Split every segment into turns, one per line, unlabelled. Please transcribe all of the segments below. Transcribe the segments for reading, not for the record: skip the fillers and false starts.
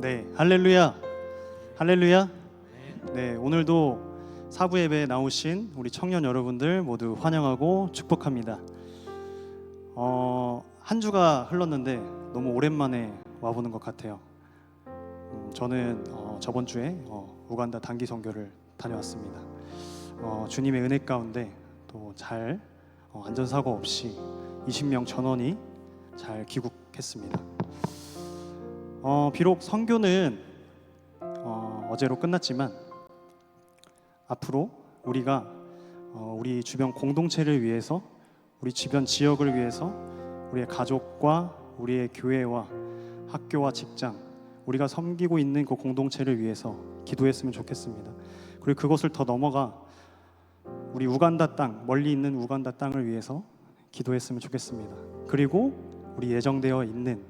네, 할렐루야, 할렐루야. 네, 오늘도 사부 예배에 나오신 우리 청년 여러분들 모두 환영하고 축복합니다. 한 주가 흘렀는데 너무 오랜만에 와보는 것 같아요. 저는 저번 주에 우간다 단기 선교를 다녀왔습니다. 주님의 은혜 가운데 또 잘 안전사고 없이 20명 전원이 잘 귀국했습니다. 비록 선교는 어제로 끝났지만 앞으로 우리가 우리 주변 공동체를 위해서, 우리 주변 지역을 위해서, 우리의 가족과 우리의 교회와 학교와 직장, 우리가 섬기고 있는 그 공동체를 위해서 기도했으면 좋겠습니다. 그리고 그것을 더 넘어가 우리 우간다 땅, 멀리 있는 우간다 땅을 위해서 기도했으면 좋겠습니다. 그리고 우리 예정되어 있는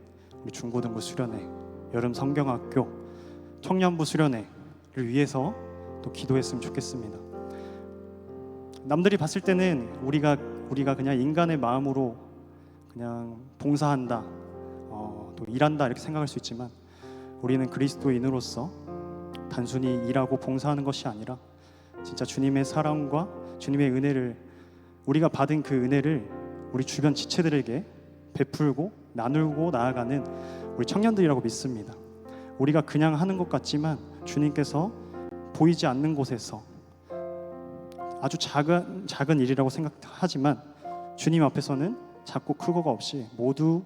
우리 중고등부 수련회, 여름 성경학교, 청년부 수련회를 위해서 또 기도했으면 좋겠습니다. 남들이 봤을 때는 우리가 그냥 인간의 마음으로 그냥 봉사한다, 또 일한다 이렇게 생각할 수 있지만 우리는 그리스도인으로서 단순히 일하고 봉사하는 것이 아니라 진짜 주님의 사랑과 주님의 은혜를, 우리가 받은 그 은혜를 우리 주변 지체들에게 베풀고 나누고 나아가는 우리 청년들이라고 믿습니다. 우리가 그냥 하는 것 같지만 주님께서 보이지 않는 곳에서 아주 작은 일이라고 생각하지만 주님 앞에서는 작고 크고가 없이 모두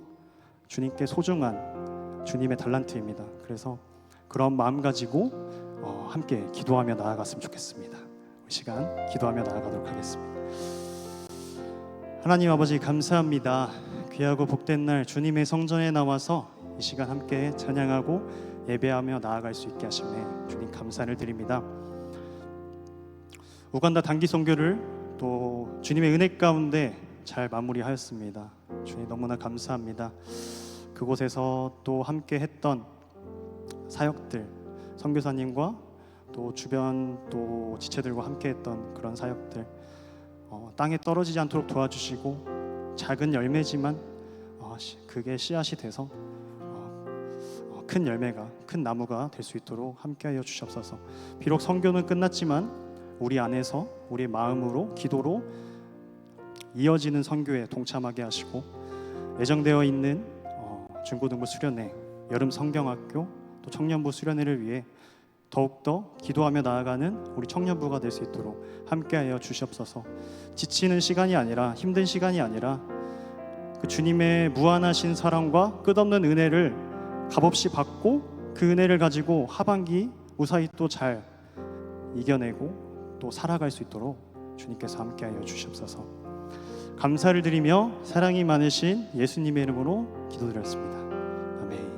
주님께 소중한 주님의 달란트입니다. 그래서 그런 마음 가지고 함께 기도하며 나아갔으면 좋겠습니다. 이 시간 기도하며 나아가도록 하겠습니다. 하나님 아버지, 감사합니다. 귀하고 복된 날 주님의 성전에 나와서 이 시간 함께 찬양하고 예배하며 나아갈 수 있게 하심에 주님 감사를 드립니다. 우간다 단기 선교를 또 주님의 은혜 가운데 잘 마무리하였습니다. 주님 너무나 감사합니다. 그곳에서 또 함께 했던 사역들, 선교사님과 또 주변 또 지체들과 함께 했던 그런 사역들 땅에 떨어지지 않도록 도와주시고 작은 열매지만 그게 씨앗이 돼서 큰 열매가, 큰 나무가 될 수 있도록 함께하여 주시옵소서. 비록 선교는 끝났지만 우리 안에서 우리의 마음으로 기도로 이어지는 선교에 동참하게 하시고 예정되어 있는 중고등부 수련회, 여름 성경학교, 또 청년부 수련회를 위해 더욱더 기도하며 나아가는 우리 청년부가 될 수 있도록 함께하여 주시옵소서. 지치는 시간이 아니라, 힘든 시간이 아니라 그 주님의 무한하신 사랑과 끝없는 은혜를 값없이 받고 그 은혜를 가지고 하반기 무사히 또 잘 이겨내고 또 살아갈 수 있도록 주님께서 함께하여 주시옵소서. 감사를 드리며 사랑이 많으신 예수님의 이름으로 기도드렸습니다. 아멘.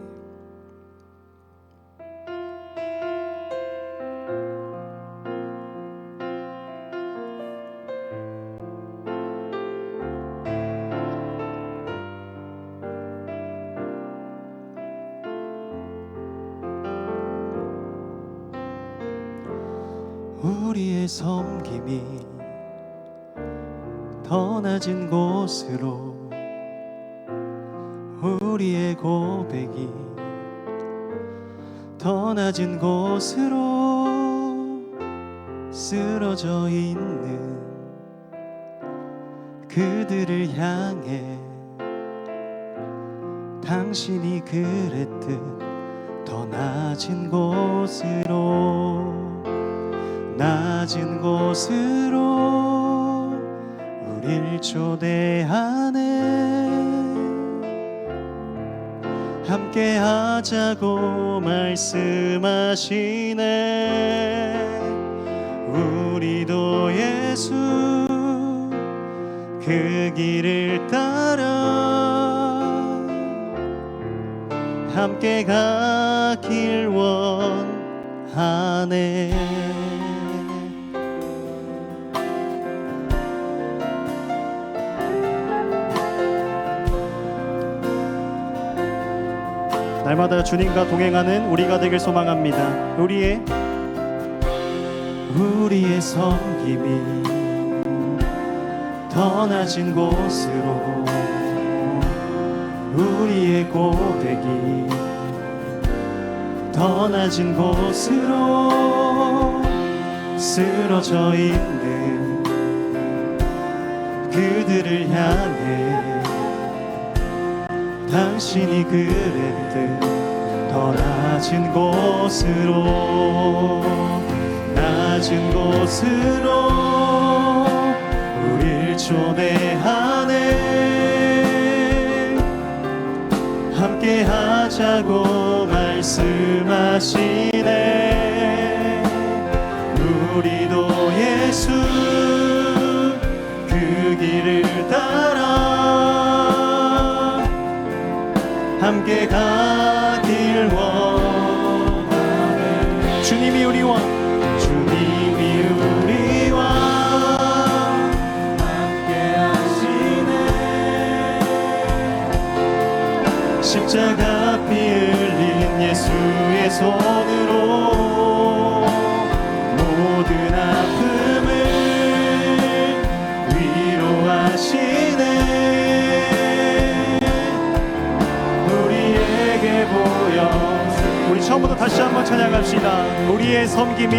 우리의 섬김이 더 낮은 곳으로, 우리의 고백이 더 낮은 곳으로 쓰러져 있는 그들을 향해 당신이 그랬듯 더 낮은 곳으로, 낮은 곳으로 우릴 초대하네. 함께 하자고 말씀하시네. 우리도 예수 그 길을 따라 함께 가길 원하네. 날마다 주님과 동행하는 우리가 되길 소망합니다. 우리의 섬김이 더 낮은 곳으로, 우리의 고백이 더 낮은 곳으로 쓰러져 있는 그들을 향해 당신이 그랬듯 더 낮은 곳으로 우릴 초대하네. 함께 하자고 말씀하시네. 우리도 예수 그 길을 따라 함께 가길 원하네. 주님이 우리와 함께 하시네. 십자가 피 흘린 예수의 손으로 모든 아픔을 위로하시네. 우리에게 보여. 우리 처음부터 다시 한번 찬양합시다. 우리의 섬김이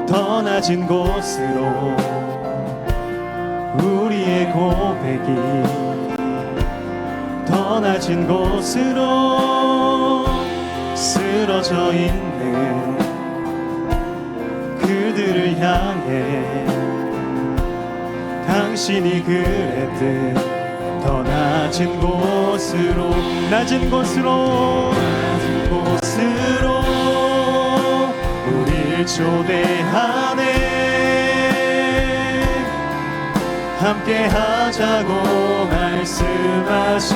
더 낮은 곳으로 우리의 고백이 더 낮은 곳으로 쓰러져 있는 그들을 향해 당신이 그랬듯 더 낮은 곳으로 우릴 초대하네. 함께 하자고 말씀하시네.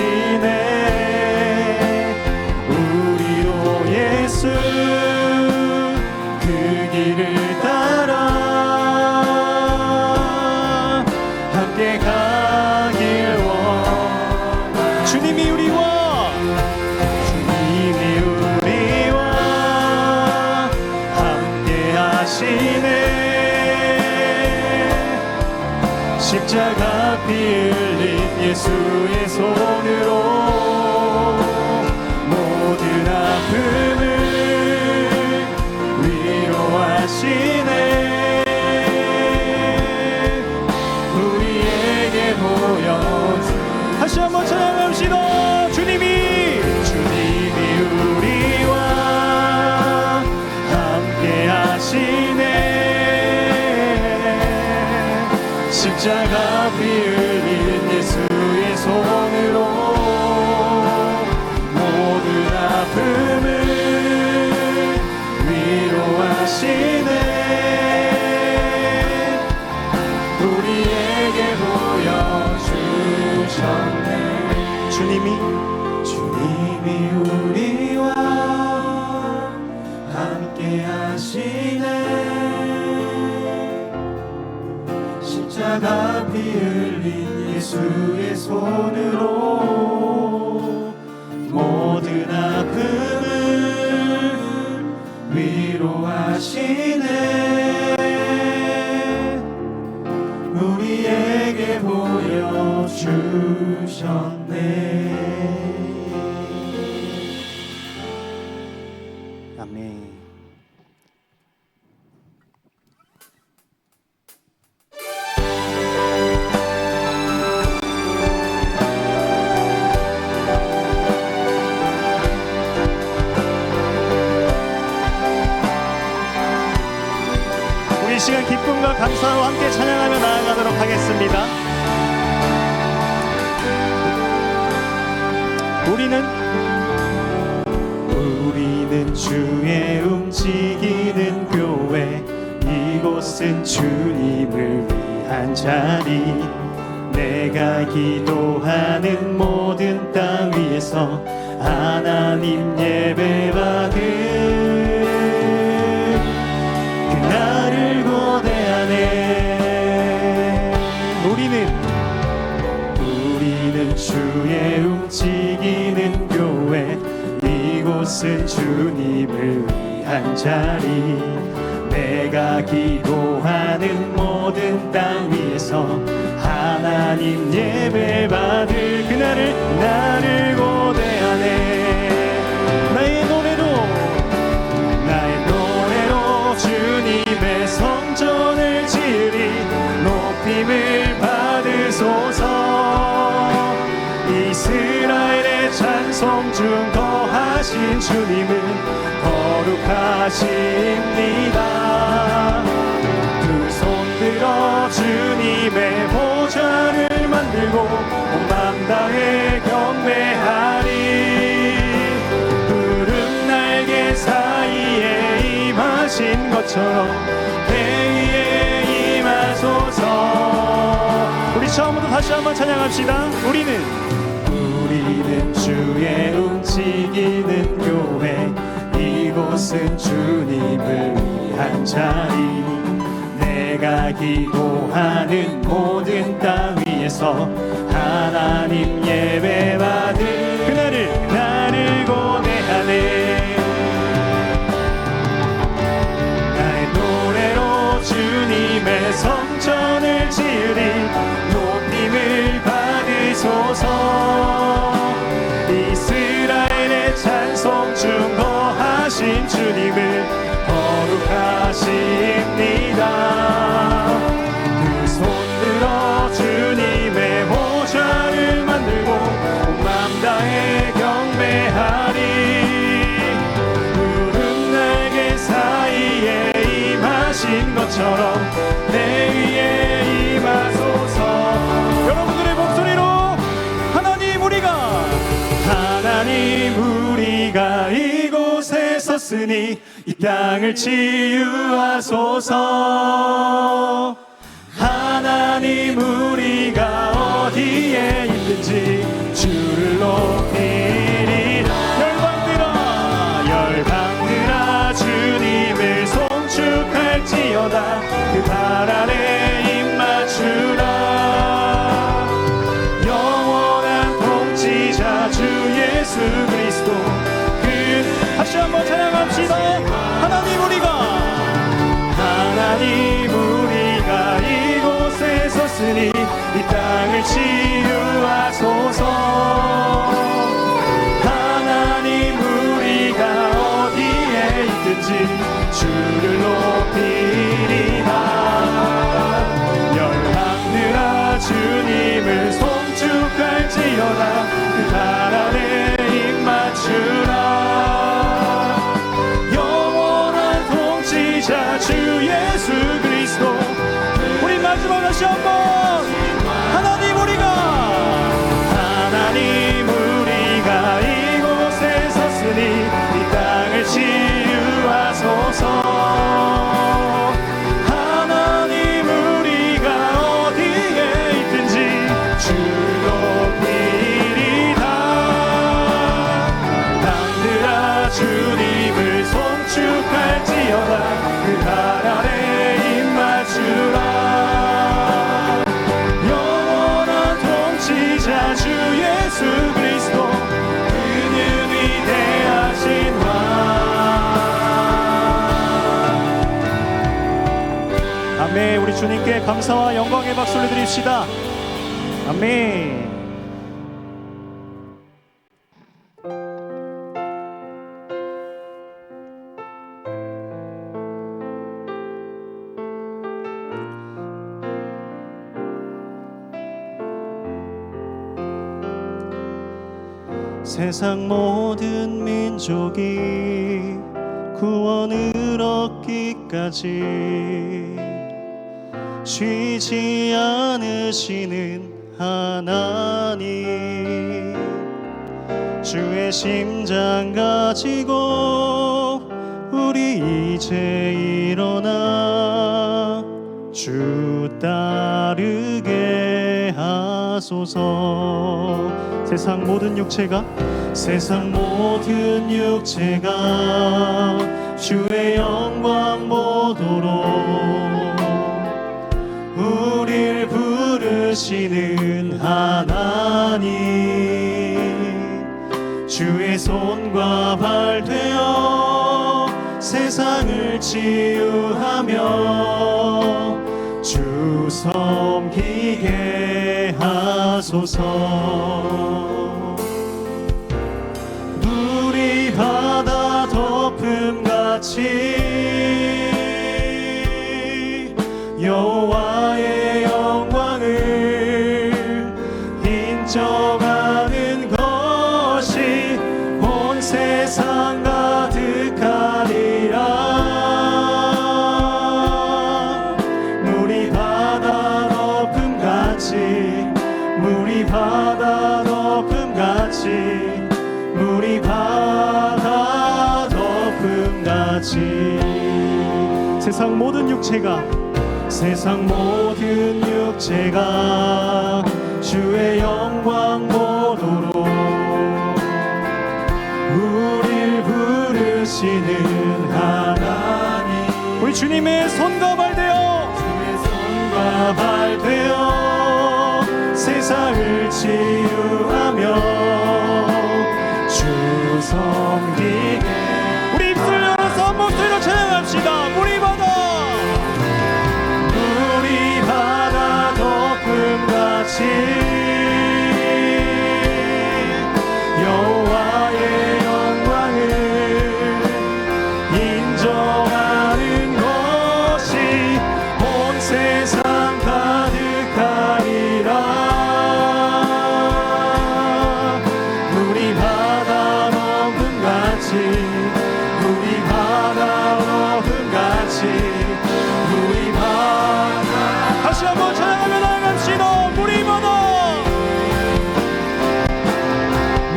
우리도 예수 그 길을 따라 함께 가길 원하네. 주님이 우리와 함께 하시네. 십자가 피 흘린 예수의 손으로 모든 아픔을 위로하시네. 우리에게 보여준 다시 한번 찬양합시다. 주님이 우리와 함께 하시네. 십자가 피 흘린 예수의 손으로 모든 아픔을 위로하시네. 우리에게 보여주셨네. 주님이 우리와 함께 하시네. 십자가 피 흘린 예수의 손으로 모든 아픔을 위로하시네. 우리에게 보여주셨네. 아멘. 이 시간 기쁨과 감사로 함께 찬양하며 나아가도록 하겠습니다. 우리는 주의 움직이는 교회. 이곳은 주님을 위한 자리. 내가 기도하는 모든 땅 위에서 하나님 예배받은 나를 고대하네. 우리는 주의 움직이는 교회. 이곳은 주님을 위한 자리. 내가 기도하는 모든 땅 위에서 하나님 하나님 예배받을 그날을 나를 고대하네. 나의 노래로 주님의 성전을 지으리. 높임을 받으소서. 이스라엘의 찬송 중 거하신 주님은 거룩하십니다. 두 손 들어 주님의 보좌를 만들고 온 맘 다해 경배하리. 푸른 날개 사이에 임하신 것처럼 배 위에 임하소서. 우리 처음부터 다시 한번 찬양합시다. 우리는 주의 움직이는 교회. 이곳은 주님을 위한 자리. 내가 기도하는 모든 땅 위에서 하나님 예배받을 그날을 나를 고대하네. 나의 노래로 주님의 성전을 지으리. 높임을 받으소서. 이스라엘의 찬송 중 거하신 주님을 거룩하십니다. 두 손 들어 주님의 보좌를 만들고 온 맘 다해 경배하리. 푸른 날개 사이에 임하신 것처럼 내 위에 임하소서. 여러분들의 목소리로 하나님 우리가 이곳에 섰으니 이 땅을 치유하소서. 하나님 우리가 어디에 있든지 주를 높이리라. 열방들아 주님을 송축할지어다. 그 발 아래 입 맞추라. 주 예수 그리스도 다시 한번 찬양합시다. 하나님 우리가 이곳에 섰으니 이 땅을 치유하소서. 하나님 우리가 어디에 있든지 주를 높이리라. 열방들아 주님을 송축할지어다. 그 발 아래 입 맞추라. 영원한 통치자 주 예수 그리스도. 우리 마지막 다시 한번 하나님 우리가 이곳에 섰으니 이 땅을 치유하소서. 하나님 우리가 어디에 있든지 주를 높이리라. 땅들아 주님을 송축할지어다. 그 발 아래 입 맞추라. 영원한 통치자 주 예수 그리스도. 그는 위대하신 왕. 아멘. 우리 주님께 감사와 영광의 박수를 드립시다. 아멘. 세상 모든 민족이 구원을 얻기까지 쉬지 않으시는 하나님. 주의 심장 가지고 우리 이제 일어나 주 따르게 하소서. 세상 모든 육체가 주의 영광 보도록 우릴 부르시는 하나님. 주의 손과 발 되어 세상을 치유하며 주 섬기게 하소서. 하소서. 물이 바다 덮음같이 여호와의 영광을 인정하는 것이 온 세상 가득하리라. 물이 바다 덮음같이, 물이 바다 덮음같이, 물이 바다 덮음같이. 세상 모든 육체가, 세상 모든 육체가 주의 영광 보도록 우릴 부르시는 하나님. 우리 주님의 손과 발 되어, 주의 손과 발 되어 세상을 치유하며 주 섬기게. 우리 입술 열어서 목소리로 찬양합시다. 물이 바다, 물이 바다 덮음같이 여호와의 영광을 인정하는 것이 온 세상 가득하리라. 물이 바다 덮음같이, 물이 바다 덮음같이, 물이 바다. 다시 한번 찬양하며 나아갑시다. 물이 바다,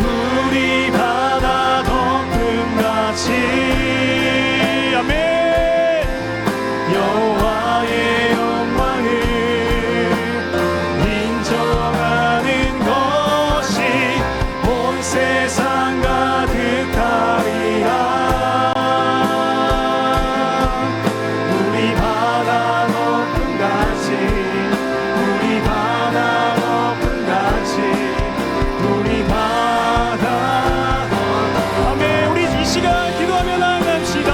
물이 바다 덮음같이. 아멘. 여호와의 영광을 인정하는 것이 온 세상 가득하리라. 물이 바다 덮음같이, 물이 바다 덮음같이, 물이 바다 덮음. 아멘. 우리 이 시간 기도하며 나아갑시다.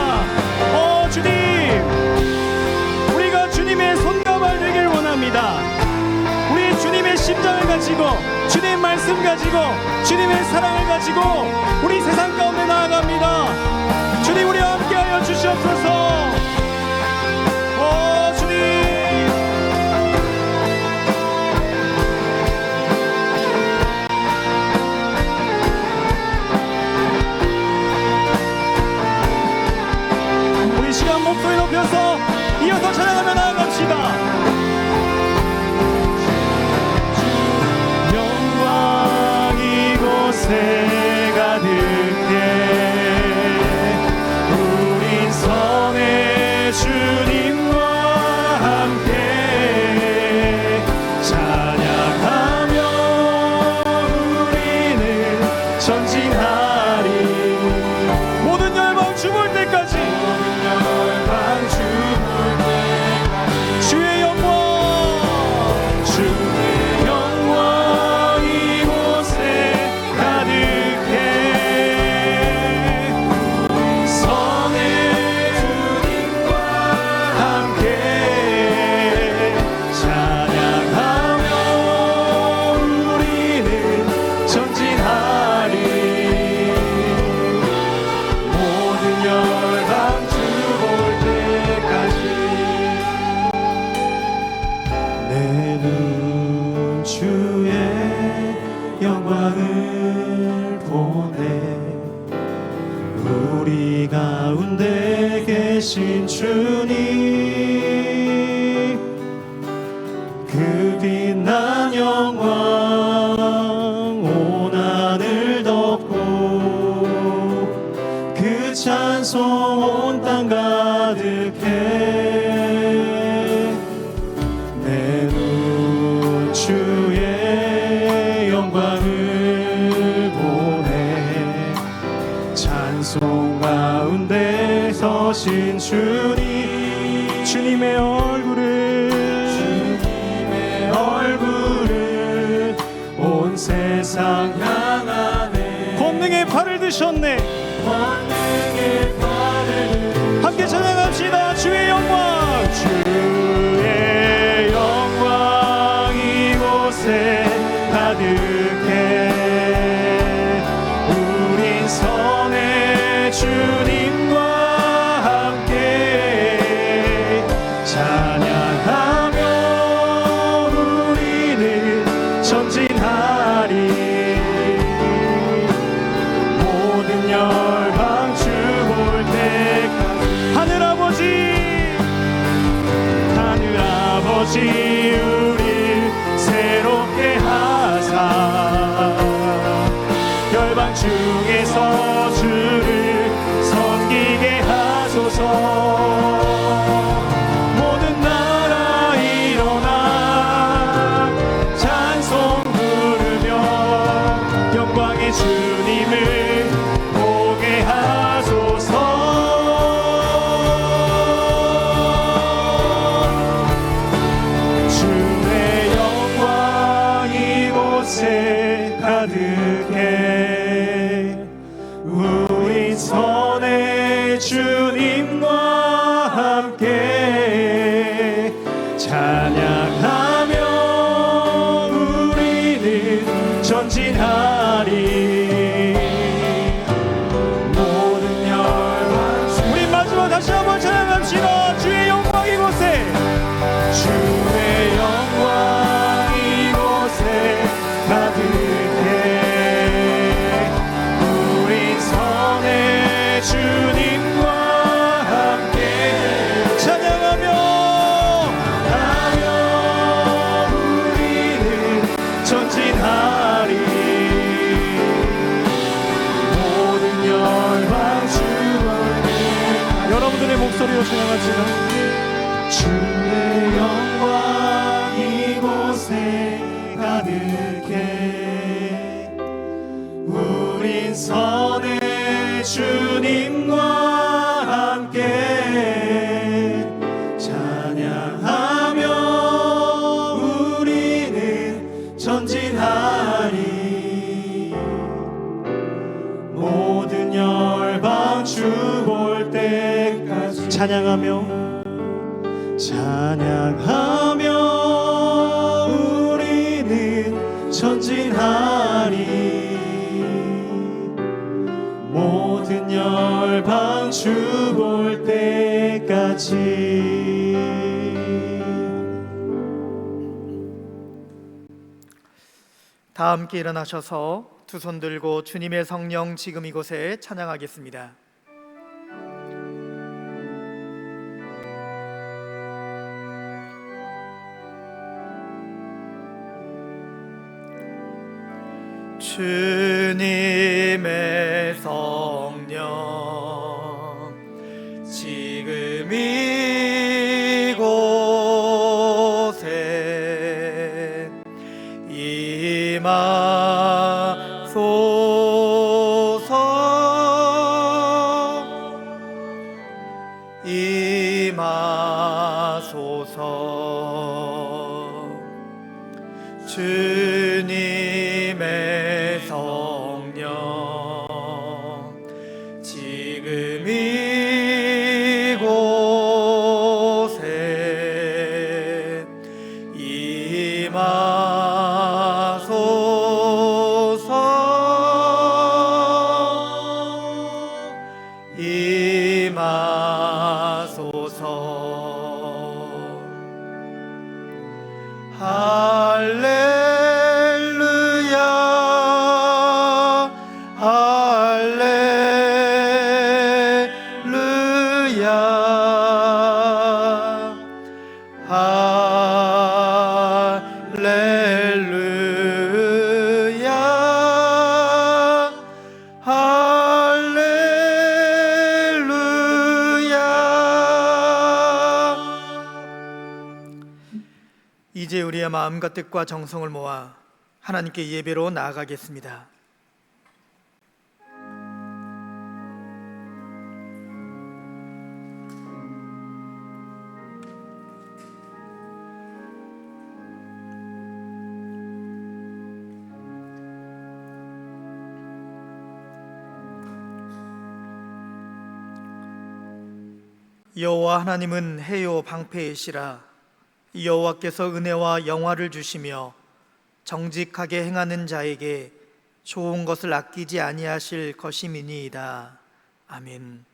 주님, 우리가 주님의 손과 발 되길 원합니다. 우리 주님의 심장을 가지고, 주님의 말씀 가지고, 주님의 사랑을 가지고 우리 세상 가운데 나아갑니다. 주님, 우리와 함께하여 주시옵소서. 주님, 우리 시간 목소리 높여서 이어서 찬양하며 나아갑시다. 영광 이곳에 가득해 우린 선의 주님과 함께 찬양하며 우리는 전진하리. 모든 열방 죽을 때까지, 주의 영광, 주의 영광 이곳에 가득해 선의 주님과 함께 찬양하며 우리는 전진하리. 모든 열방 주 볼 때까지 내 눈 주의 영광을 보네. 우리 가운데 계신 주님, 그 빛난 영광 온 하늘 덮고 그 찬송 온 땅 가득해. 내 눈 주의 영광을 보네. 찬송 가운데 서신 주님, 주님의 얼굴을 온 세상 향하네. 권능의 팔을 드셨네. 권능의 팔을 함께 찬양합시다. 주의 영광, 주의 영광 이곳에 가득해. 우린 선의 주님과 함께 찬양하며 우리는 전진하리. 모든 열방 주 볼 때까지. 하늘 아버지 우릴 새롭게 하사 열방 중에서 주를 섬기게 하소서. 모든 나라 일어나 찬송 부르며 영광의 주님을 보게 하소서. 주의 영광 이곳에 가득해. 우리 선의 주님과 함께 찬양하며 우리는 전진하리. 모든 열방 우리 마지막 다시 한번 찬양합시다. 주의 영광 이곳에. 주의 영광 이곳에 가득해. 우린 선의 주님과 함께 찬양하며 우리는 전진하리. 모든 열방 주를 여러분들의 목소리로 찬양합시다. 주의 영광 이곳에 가득해. 우린 선의 주님과 함께 찬양하며 우리는 전진하리. 모든 열방 주 볼 때까지 찬양하며 우리는 전진하리. 모든 열방 주 볼 때까지.
다 함께 일어나셔서 두 손 들고 주님의 성령 지금 이곳에 찬양하겠습니다. 주님의 성령 지금 이곳에 임하소서. 주님의 성령 지금 이곳에 임하소서. 할렐루야 할렐루야 할렐루야 이제 우리의 마음과 뜻과 정성을 모아 하나님께 예배로 나아가겠습니다. 여호와 하나님은 해요 방패이시라. 여호와께서 은혜와 영화를 주시며 정직하게 행하는 자에게 좋은 것을 아끼지 아니하실 것임이니이다. 아멘.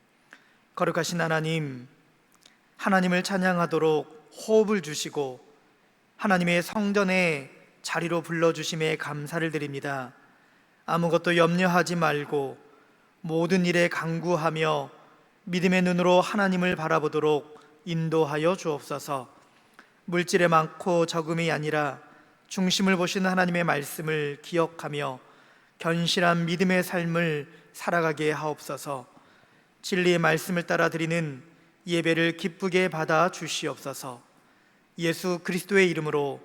거룩하신 하나님, 하나님을 찬양하도록 호흡을 주시고 하나님의 성전에 자리로 불러주심에 감사를 드립니다. 아무것도 염려하지 말고 모든 일에 간구하며 믿음의 눈으로 하나님을 바라보도록 인도하여 주옵소서. 물질에 많고 적음이 아니라 중심을 보시는 하나님의 말씀을 기억하며 견실한 믿음의 삶을 살아가게 하옵소서. 진리의 말씀을 따라 드리는 예배를 기쁘게 받아 주시옵소서. 예수 그리스도의 이름으로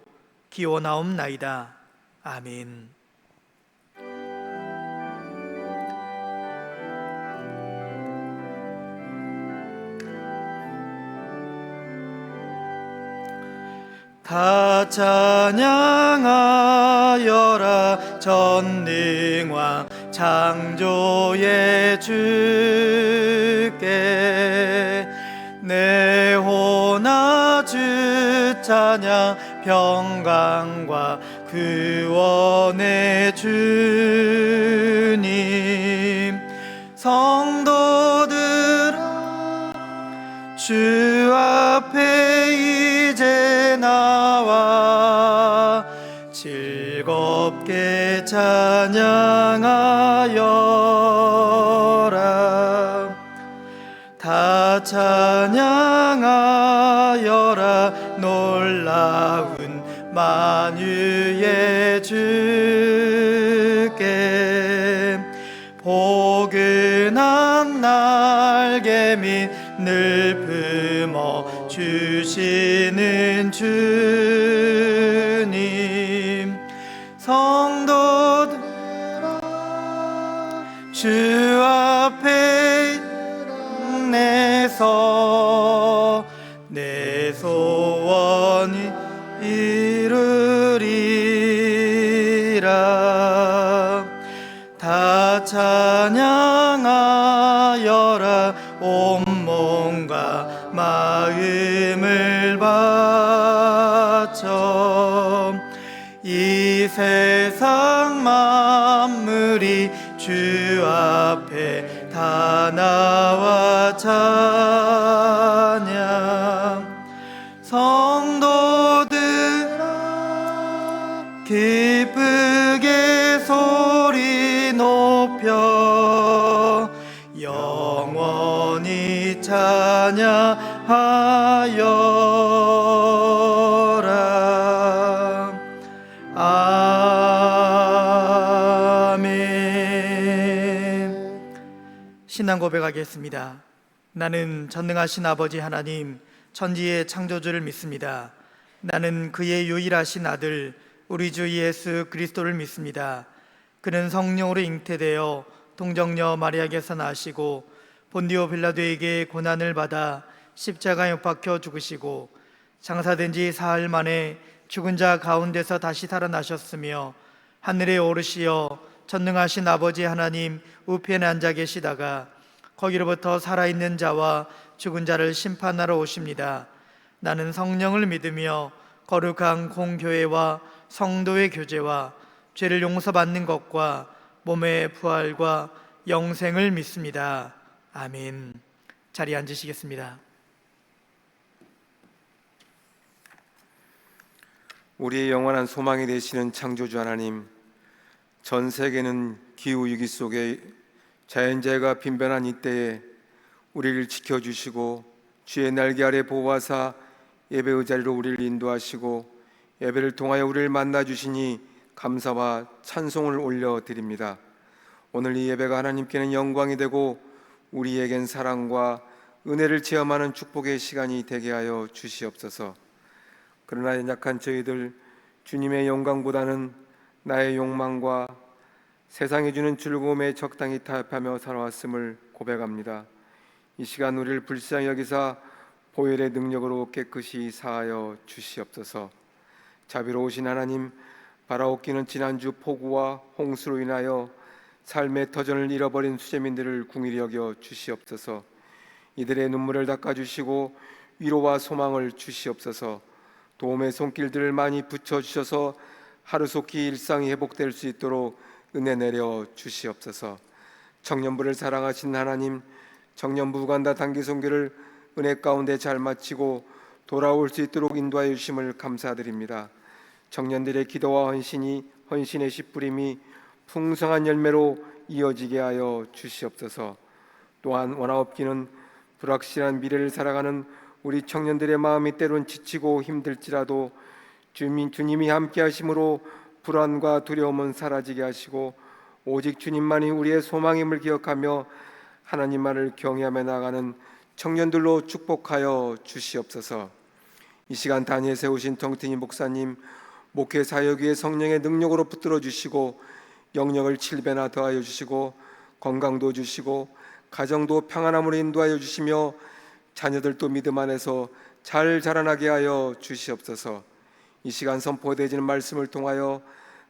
기원하옵나이다. 아멘. 다 찬양하여라 전능왕 창조의 주께 내 호나 주 찬양 평강과 구원의 주님 성도들아 주 앞에 이제 나와 즐겁게 찬양하여라. 다 찬양하여라 놀라운 만유의 주께 포근한 날개 및 늘 품어 주시는 주님 성도들아 주 앞에 내서 내 소원이 이루리라. 다 찬양하여라 온몸과 마음을 바쳐 이 세상 만물이 주 앞에 다 나와 찬양 성도들아 기쁘게 소리 높여 영원히 찬양하여라. 아멘. 신앙 고백하겠습니다. 나는 전능하신 아버지 하나님 천지의 창조주를 믿습니다. 나는 그의 유일하신 아들 우리 주 예수 그리스도를 믿습니다. 그는 성령으로 잉태되어 동정녀 마리아에게서 나시고 본디오 빌라도에게 고난을 받아 십자가에 못 박혀 죽으시고 장사된 지 사흘 만에 죽은 자 가운데서 다시 살아나셨으며 하늘에 오르시어 전능하신 아버지 하나님 우편에 앉아 계시다가 거기로부터 살아있는 자와 죽은 자를 심판하러 오십니다. 나는 성령을 믿으며 거룩한 공교회와 성도의 교제와 죄를 용서받는 것과 몸의 부활과 영생을 믿습니다. 아멘. 자리에 앉으시겠습니다.
우리의 영원한 소망이 되시는 창조주 하나님, 전 세계는 기후위기 속에 자연재해가 빈번한 이때에 우리를 지켜주시고 주의 날개 아래 보호하사 예배의 자리로 우리를 인도하시고 예배를 통하여 우리를 만나주시니 감사와 찬송을 올려드립니다. 오늘 이 예배가 하나님께는 영광이 되고 우리에겐 사랑과 은혜를 체험하는 축복의 시간이 되게 하여 주시옵소서. 그러나 연약한 저희들 주님의 영광보다는 나의 욕망과 세상이 주는 즐거움에 적당히 타협하며 살아왔음을 고백합니다. 이 시간 우리를 불쌍히 여기사 보혈의 능력으로 깨끗이 사하여 주시옵소서. 자비로우신 하나님, 바라옵기는 지난주 폭우와 홍수로 인하여 삶의 터전을 잃어버린 수재민들을 궁일히 여겨 주시옵소서. 이들의 눈물을 닦아주시고 위로와 소망을 주시옵소서. 도움의 손길들을 많이 붙여주셔서 하루속히 일상이 회복될 수 있도록 은혜 내려 주시옵소서. 청년부를 사랑하신 하나님, 청년부 우간다 단기 선교를 은혜 가운데 잘 마치고 돌아올 수 있도록 인도하여 주심을 감사드립니다. 청년들의 기도와 헌신의 씨뿌림이 풍성한 열매로 이어지게 하여 주시옵소서. 또한 원하옵기는 불확실한 미래를 살아가는 우리 청년들의 마음이 때론 지치고 힘들지라도 주님이 함께 하심으로 불안과 두려움은 사라지게 하시고 오직 주님만이 우리의 소망임을 기억하며 하나님만을 경외하며 나아가는 청년들로 축복하여 주시옵소서. 이 시간 단위에 세우신 정태희 목사님 목회 사역 위에 성령의 능력으로 붙들어 주시고 영역을 7배나 더하여 주시고 건강도 주시고 가정도 평안함으로 인도하여 주시며 자녀들도 믿음 안에서 잘 자라나게 하여 주시옵소서. 이 시간 선포되어지는 말씀을 통하여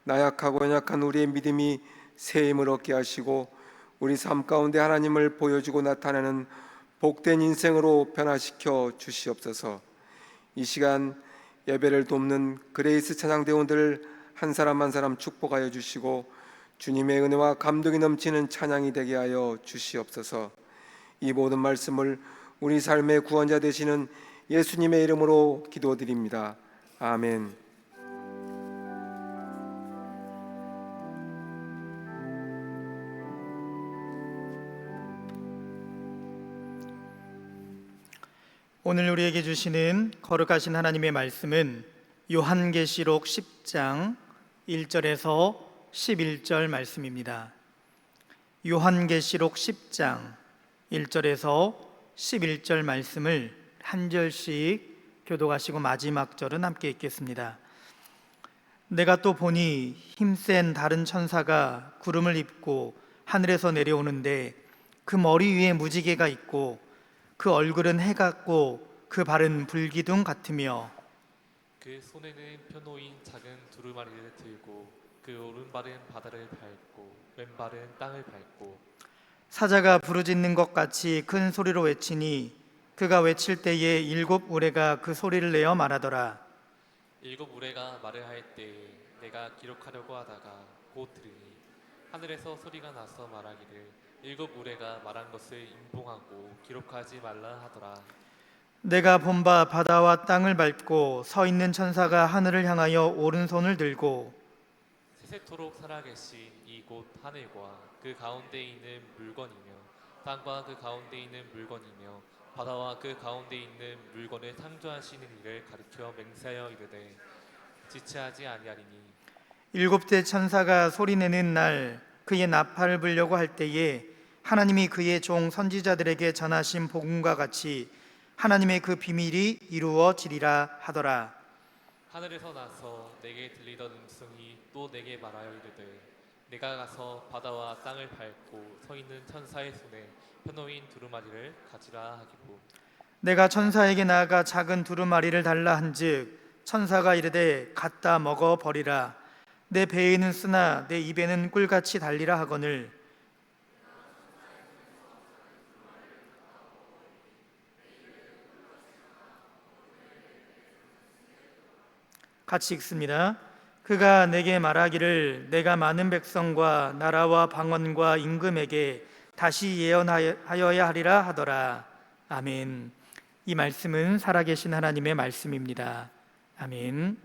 나약하고 연약한 우리의 믿음이 새 힘을 얻게 하시고 우리 삶 가운데 하나님을 보여주고 나타내는 복된 인생으로 변화시켜 주시옵소서. 이 시간 예배를 돕는 그레이스 찬양대원들 한 사람 한 사람 축복하여 주시고 주님의 은혜와 감동이 넘치는 찬양이 되게 하여 주시옵소서. 이 모든 말씀을 우리 삶의 구원자 되시는 예수님의 이름으로 기도드립니다. 아멘.
오늘 우리에게 주시는 거룩하신 하나님의 말씀은 요한계시록 10장 1절에서 11절 말씀입니다. 요한계시록 10장 1절에서 11절 말씀을 한 절씩 교독하시고 마지막 절은 함께 읽겠습니다. 내가 또 보니 힘센 다른 천사가 구름을 입고 하늘에서 내려오는데 그 머리 위에 무지개가 있고 그 얼굴은 해 같고 그 발은 불기둥 같으며
그 손에는 펴놓인 작은 두루마리를 들고 그 오른발은 바다를 밟고 왼발은 땅을 밟고
사자가 부르짖는 것 같이 큰 소리로 외치니 그가 외칠 때에 7 우레가 그 소리를 내어 말하더라.
7 우레가 말을 할 때 내가 기록하려고 하다가 곧 들으니 하늘에서 소리가 나서 말하기를 7 우레가 말한 것을 인봉하고 기록하지 말라 하더라.
내가 본 바 바다와 땅을 밟고 서 있는 천사가 하늘을 향하여 오른손을 들고
세세토록 살아계신 이곳 하늘과 그 가운데 있는 물건이며 땅과 그 가운데 있는 물건이며 바다와 그 가운데 있는 물건을 창조하시는 이를 가리켜 맹세하여 이르되 지체하지 아니하리니
7대 천사가 소리내는 날 그의 나팔을 불려고 할 때에 하나님이 그의 종 선지자들에게 전하신 복음과 같이 하나님의 그 비밀이 이루어지리라 하더라.
하늘에서 나서 내게 들리던 음성이 또 내게 말하여 이르되 내가 가서 바다와 땅을 밟고 서 있는 천사의 손에 펴놓인 두루마리를 가지라 하기로
내가 천사에게 나아가 작은 두루마리를 달라 한즉 천사가 이르되 갖다 먹어 버리라. 내 배에는 쓰나 내 입에는 꿀같이 달리라 하거늘 같이 읽습니다. 그가 내게 말하기를 내가 많은 백성과 나라와 방언과 임금에게 다시 예언하여야 하리라 하더라. 아멘. 이 말씀은 살아계신 하나님의 말씀입니다. 아멘.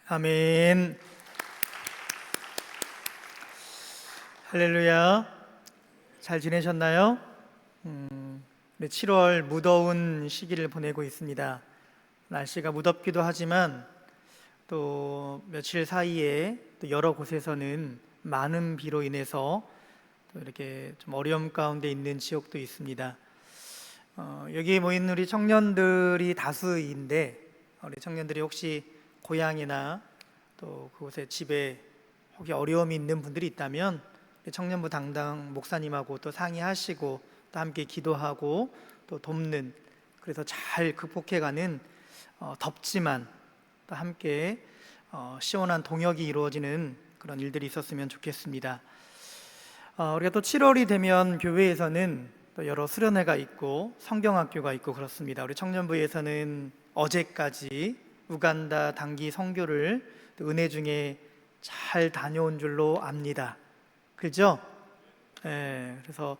아멘. 할렐루야. 잘 지내셨나요? 네, 7월 무더운 시기를 보내고 있습니다. 날씨가 무덥기도 하지만 또 며칠 사이에 또 여러 곳에서는 많은 비로 인해서 또 이렇게 좀 어려움 가운데 있는 지역도 있습니다. 여기 모인 우리 청년들이 다수인데 우리 청년들이 혹시 고향이나 또 그곳에 집에 혹시 어려움이 있는 분들이 있다면 청년부 담당 목사님하고 또 상의하시고 또 함께 기도하고 또 돕는, 그래서 잘 극복해가는 덥지만 또 함께 시원한 동역이 이루어지는 그런 일들이 있었으면 좋겠습니다. 우리가 또 7월이 되면 교회에서는 또 여러 수련회가 있고 성경학교가 있고 그렇습니다. 우리 청년부에서는 어제까지 우간다 단기 선교를 또 은혜 중에 잘 다녀온 줄로 압니다. 그죠? 네, 그래서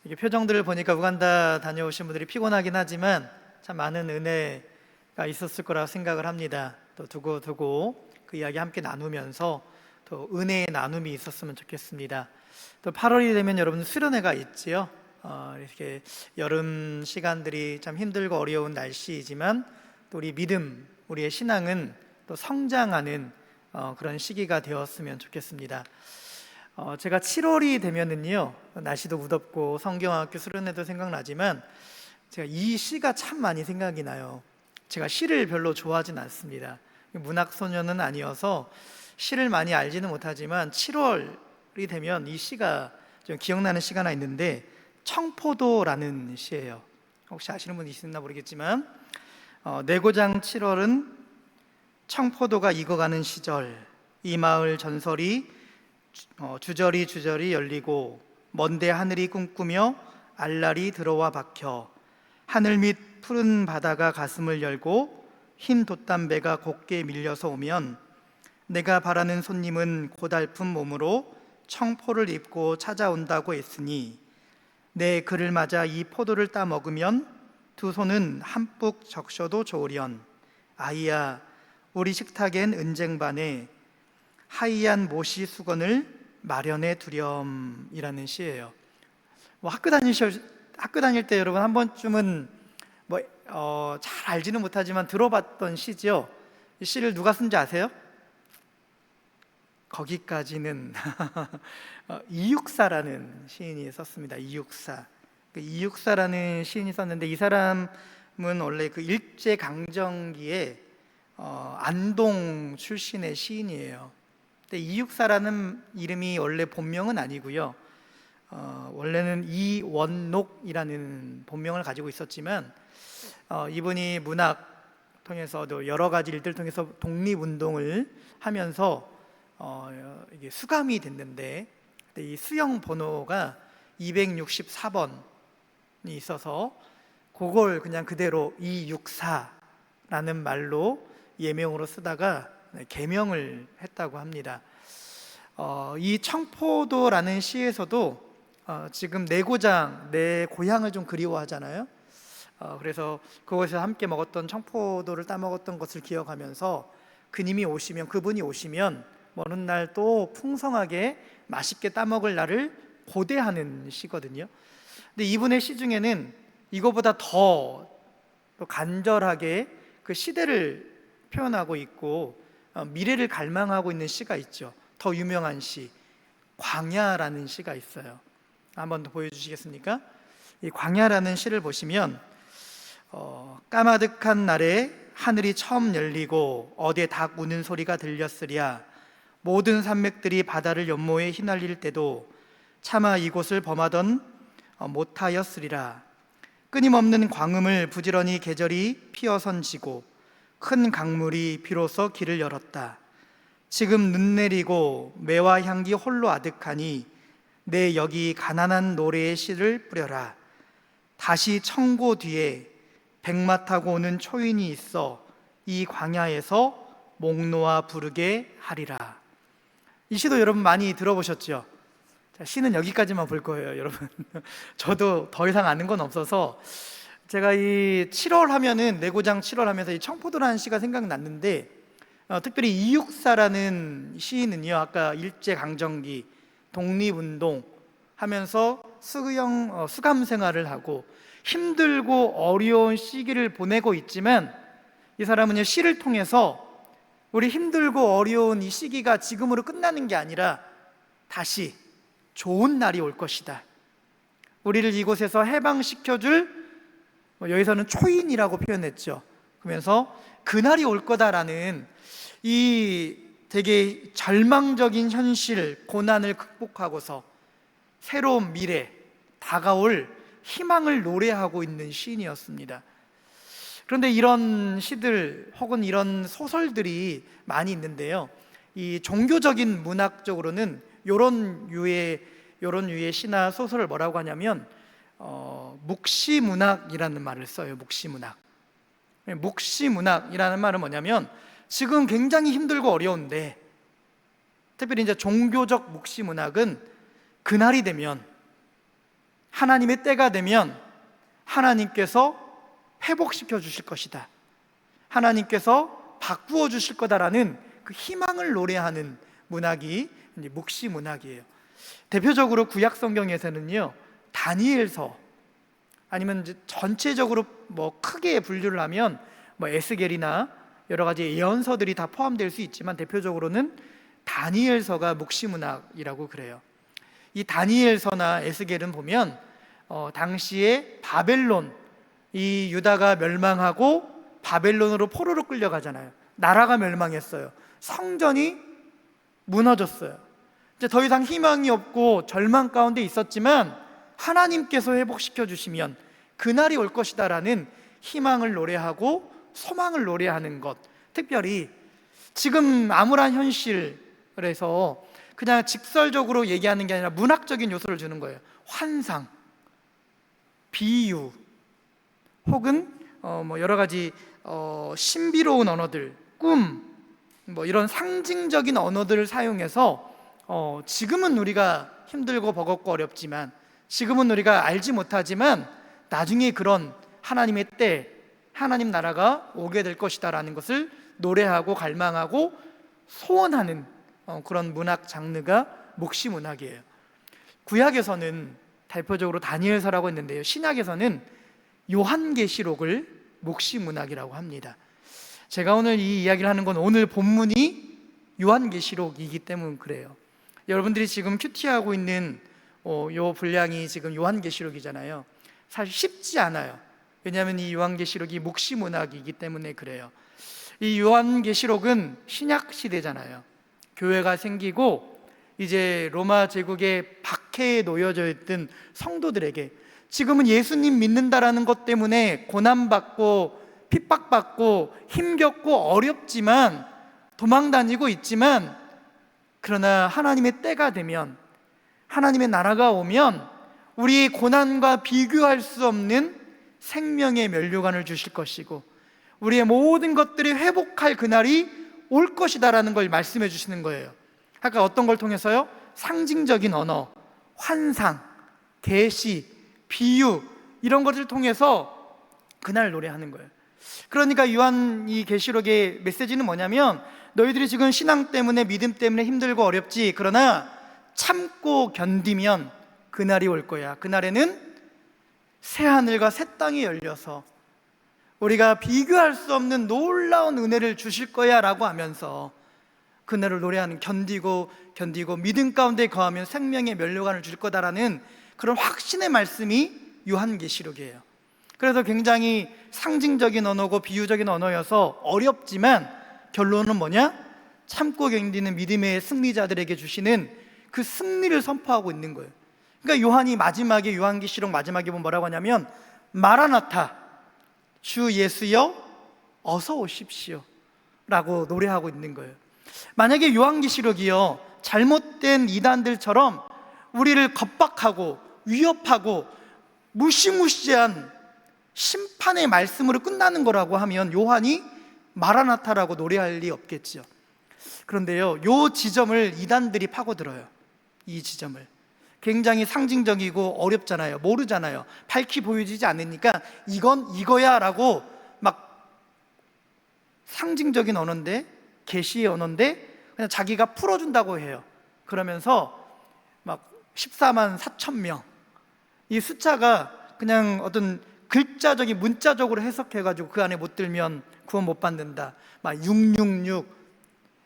이게 표정들을 보니까 우간다 다녀오신 분들이 피곤하긴 하지만 참 많은 은혜가 있었을 거라 생각을 합니다. 또 두고 그 이야기 함께 나누면서 또 은혜의 나눔이 있었으면 좋겠습니다. 또 8월이 되면 여러분 수련회가 있지요. 이렇게 여름 시간들이 참 힘들고 어려운 날씨이지만 또 우리 믿음, 우리의 신앙은 또 성장하는 그런 시기가 되었으면 좋겠습니다. 제가 7월이 되면은요, 날씨도 무덥고 성경학교 수련회도 생각나지만 제가 이 시가 참 많이 생각이 나요. 제가 시를 별로 좋아하진 않습니다. 문학소년은 아니어서 시를 많이 알지는 못하지만 7월이 되면 이 시가 좀 기억나는 시가 하나 있는데 청포도라는 시예요. 혹시 아시는 분 있나 모르겠지만 내고장 7월은 청포도가 익어가는 시절, 이 마을 전설이 주저리 열리고 먼데 하늘이 꿈꾸며 알랄이 들어와 박혀 하늘 밑 푸른 바다가 가슴을 열고 흰 돛담배가 곱게 밀려서 오면 내가 바라는 손님은 고달픈 몸으로 청포를 입고 찾아온다고 했으니 내 그를 맞아 이 포도를 따 먹으면 두 손은 한뿍 적셔도 좋으련. 아이야 우리 식탁엔 은쟁반에 하얀 모시 수건을 마련해 두렴이라는 시예요. 학교 다닐 때 여러분 한 번쯤은 잘 알지는 못하지만 들어봤던 시죠. 이 시를 누가 쓴지 아세요? 거기까지는 이육사라는 시인이 썼습니다. 이육사라는 시인이 썼는데 이 사람은 원래 그 일제 강점기에 안동 출신의 시인이에요. 근데 이육사라는 이름이 원래 본명은 아니고요. 원래는 이원록이라는 본명을 가지고 있었지만 이분이 문학 통해서도 여러 가지 일들 통해서 독립운동을 하면서 이게 수감이 됐는데 이 수용 번호가 264번이 있어서 그걸 그냥 그대로 이육사라는 말로 예명으로 쓰다가 개명을 했다고 합니다. 이 청포도라는 시에서도 지금 내고장, 내 고향을 좀 그리워하잖아요. 그래서 그곳에서 함께 먹었던 청포도를 따먹었던 것을 기억하면서 그분이 오시면 먼 날 또 풍성하게 맛있게 따먹을 날을 고대하는 시거든요. 근데 이분의 시 중에는 이거보다 더 간절하게 그 시대를 표현하고 있고 미래를 갈망하고 있는 시가 있죠. 더 유명한 시, 광야라는 시가 있어요. 한번 더 보여주시겠습니까? 이 광야라는 시를 보시면 까마득한 날에 하늘이 처음 열리고 어디에 닭 우는 소리가 들렸으랴. 모든 산맥들이 바다를 연모해 휘날릴 때도 차마 이곳을 범하던 못하였으리라. 끊임없는 광음을 부지런히 계절이 피어선지고 큰 강물이 비로소 길을 열었다. 지금 눈 내리고 매화 향기 홀로 아득하니 내 여기 가난한 노래의 씨를 뿌려라. 다시 청고 뒤에 백마 타고 오는 초인이 있어 이 광야에서 목 놓아 부르게 하리라. 이 시도 여러분 많이 들어보셨죠? 자, 시는 여기까지만 볼 거예요, 여러분. 저도 더 이상 아는 건 없어서 제가 이 7월 하면은 내고장 7월 하면서 이 청포도라는 시가 생각났는데 특별히 이육사라는 시인은요, 아까 일제강점기 독립운동 하면서 수감 생활을 하고 힘들고 어려운 시기를 보내고 있지만, 이 사람은요, 시를 통해서 우리 힘들고 어려운 이 시기가 지금으로 끝나는 게 아니라 다시 좋은 날이 올 것이다, 우리를 이곳에서 해방시켜줄, 여기서는 초인이라고 표현했죠. 그러면서 그날이 올 거다라는 이 되게 절망적인 현실, 고난을 극복하고서 새로운 미래, 다가올 희망을 노래하고 있는 시인이었습니다. 그런데 이런 시들 혹은 이런 소설들이 많이 있는데요, 이 종교적인 문학적으로는 이런 유의 시나 소설을 뭐라고 하냐면 묵시문학이라는 말을 써요. 묵시문학. 묵시문학이라는 말은 뭐냐면, 지금 굉장히 힘들고 어려운데, 특별히 이제 종교적 묵시문학은 그날이 되면, 하나님의 때가 되면 하나님께서 회복시켜 주실 것이다, 하나님께서 바꾸어 주실 거다라는 그 희망을 노래하는 문학이 이제 묵시문학이에요. 대표적으로 구약 성경에서는요, 다니엘서, 아니면 이제 전체적으로 뭐 크게 분류를 하면 에스겔이나 여러 가지 예언서들이 다 포함될 수 있지만, 대표적으로는 다니엘서가 묵시문학이라고 그래요. 이 다니엘서나 에스겔은 보면 당시에 바벨론, 이 유다가 멸망하고 바벨론으로 포로로 끌려가잖아요. 나라가 멸망했어요. 성전이 무너졌어요. 이제 더 이상 희망이 없고 절망 가운데 있었지만, 하나님께서 회복시켜 주시면 그날이 올 것이다라는 희망을 노래하고 소망을 노래하는 것, 특별히 지금 암울한 현실에서 그냥 직설적으로 얘기하는 게 아니라 문학적인 요소를 주는 거예요. 환상, 비유, 혹은 여러 가지 신비로운 언어들, 꿈, 이런 상징적인 언어들을 사용해서 지금은 우리가 힘들고 버겁고 어렵지만, 지금은 우리가 알지 못하지만 나중에 그런 하나님의 때, 하나님 나라가 오게 될 것이다라는 것을 노래하고 갈망하고 소원하는 그런 문학 장르가 묵시문학이에요. 구약에서는 대표적으로 다니엘서라고 했는데요, 신약에서는 요한계시록을 묵시문학이라고 합니다. 제가 오늘 이 이야기를 하는 건 오늘 본문이 요한계시록이기 때문에 그래요. 여러분들이 지금 큐티하고 있는 요 분량이 지금 요한계시록이잖아요. 사실 쉽지 않아요. 왜냐하면 이 요한계시록이 묵시문학이기 때문에 그래요. 이 요한계시록은 신약 시대잖아요. 교회가 생기고 이제 로마 제국의 박해에 놓여져 있던 성도들에게, 지금은 예수님 믿는다라는 것 때문에 고난받고 핍박받고 힘겹고 어렵지만 도망다니고 있지만, 그러나 하나님의 때가 되면, 하나님의 나라가 오면 우리의 고난과 비교할 수 없는 생명의 면류관을 주실 것이고, 우리의 모든 것들이 회복할 그날이 올 것이다라는 걸 말씀해 주시는 거예요. 아까 어떤 걸 통해서요? 상징적인 언어, 환상, 계시, 비유, 이런 것을 통해서 그날 노래하는 거예요. 그러니까 요한 이 계시록의 메시지는 뭐냐면, 너희들이 지금 신앙 때문에, 믿음 때문에 힘들고 어렵지, 그러나 참고 견디면 그날이 올 거야. 그날에는 새 하늘과 새 땅이 열려서 우리가 비교할 수 없는 놀라운 은혜를 주실 거야 라고 하면서 그날을 노래하는, 견디고 믿음 가운데 거하면 생명의 면류관을 줄 거다라는 그런 확신의 말씀이 요한계시록이에요. 그래서 굉장히 상징적인 언어고 비유적인 언어여서 어렵지만, 결론은 뭐냐? 참고 견디는 믿음의 승리자들에게 주시는 그 승리를 선포하고 있는 거예요. 그러니까 요한이 마지막에, 요한계시록 마지막에 보면 뭐라고 하냐면, 마라나타, 주 예수여 어서 오십시오 라고 노래하고 있는 거예요. 만약에 요한계시록이요, 잘못된 이단들처럼 우리를 겁박하고 위협하고 무시무시한 심판의 말씀으로 끝나는 거라고 하면 요한이 마라나타라고 노래할 리 없겠죠. 그런데요, 요 지점을 이단들이 파고들어요. 이 지점을 굉장히 상징적이고 어렵잖아요. 모르잖아요. 밝히 보여지지 않으니까 이건 이거야 라고 막 상징적인 언어인데 계시의 언어인데 그냥 자기가 풀어준다고 해요. 그러면서 막 14만 4천 명, 이 숫자가 그냥 어떤 글자적인 문자적으로 해석해가지고 그 안에 못 들면 구원 못 받는다, 막 666,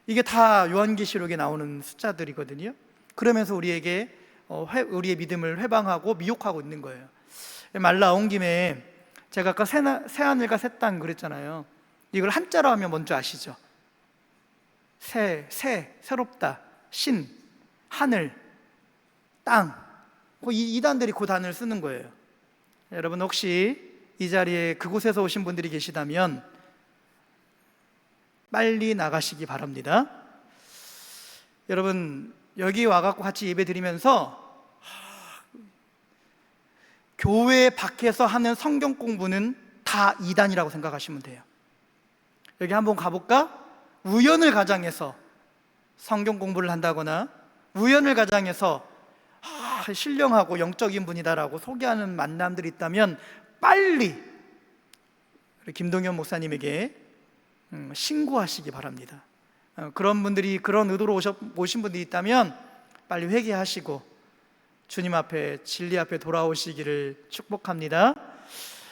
이게 다 요한계시록에 나오는 숫자들이거든요. 그러면서 우리에게 우리의 믿음을 회방하고 미혹하고 있는 거예요. 말 나온 김에 제가 아까 새하늘과 새 땅 그랬잖아요. 이걸 한자로 하면 뭔지 아시죠? 새롭다, 신, 하늘, 땅, 이 단들이 그 단어를 쓰는 거예요. 여러분 혹시 이 자리에 그곳에서 오신 분들이 계시다면 빨리 나가시기 바랍니다. 여러분 여기 와갖고 같이 예배 드리면서 교회 밖에서 하는 성경 공부는 다 이단이라고 생각하시면 돼요. 여기 한번 가볼까? 우연을 가장해서 성경 공부를 한다거나 우연을 가장해서 신령하고 영적인 분이다라고 소개하는 만남들이 있다면 빨리 우리 김동현 목사님에게 신고하시기 바랍니다. 그런 분들이 그런 의도로 오신 분들이 있다면 빨리 회개하시고 주님 앞에 진리 앞에 돌아오시기를 축복합니다.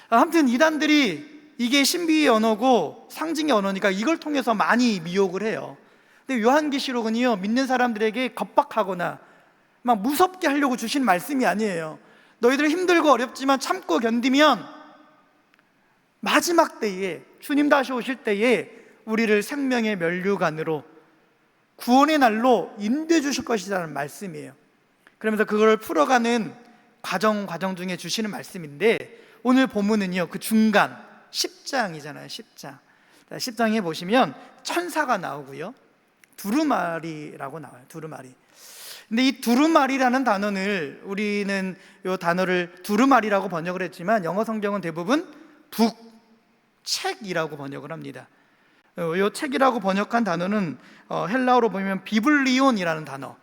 아무튼 이단들이 이게 신비의 언어고 상징의 언어니까 이걸 통해서 많이 미혹을 해요. 근데 요한계시록은요, 믿는 사람들에게 겁박하거나 막 무섭게 하려고 주신 말씀이 아니에요. 너희들 힘들고 어렵지만 참고 견디면 마지막 때에 주님 다시 오실 때에 우리를 생명의 면류관으로 구원의 날로 인도해 주실 것이라는 말씀이에요. 그러면서 그걸 풀어가는 과정 중에 주시는 말씀인데, 오늘 본문은요 그 중간 10장이잖아요. 10장에 보시면 천사가 나오고요, 두루마리라고 나와요. 두루마리. 근데 이 두루마리라는 단어를 우리는 이 단어를 두루마리라고 번역을 했지만 영어 성경은 대부분 북, 책이라고 번역을 합니다. 이 책이라고 번역한 단어는 헬라어로 보면 비블리온이라는 단어,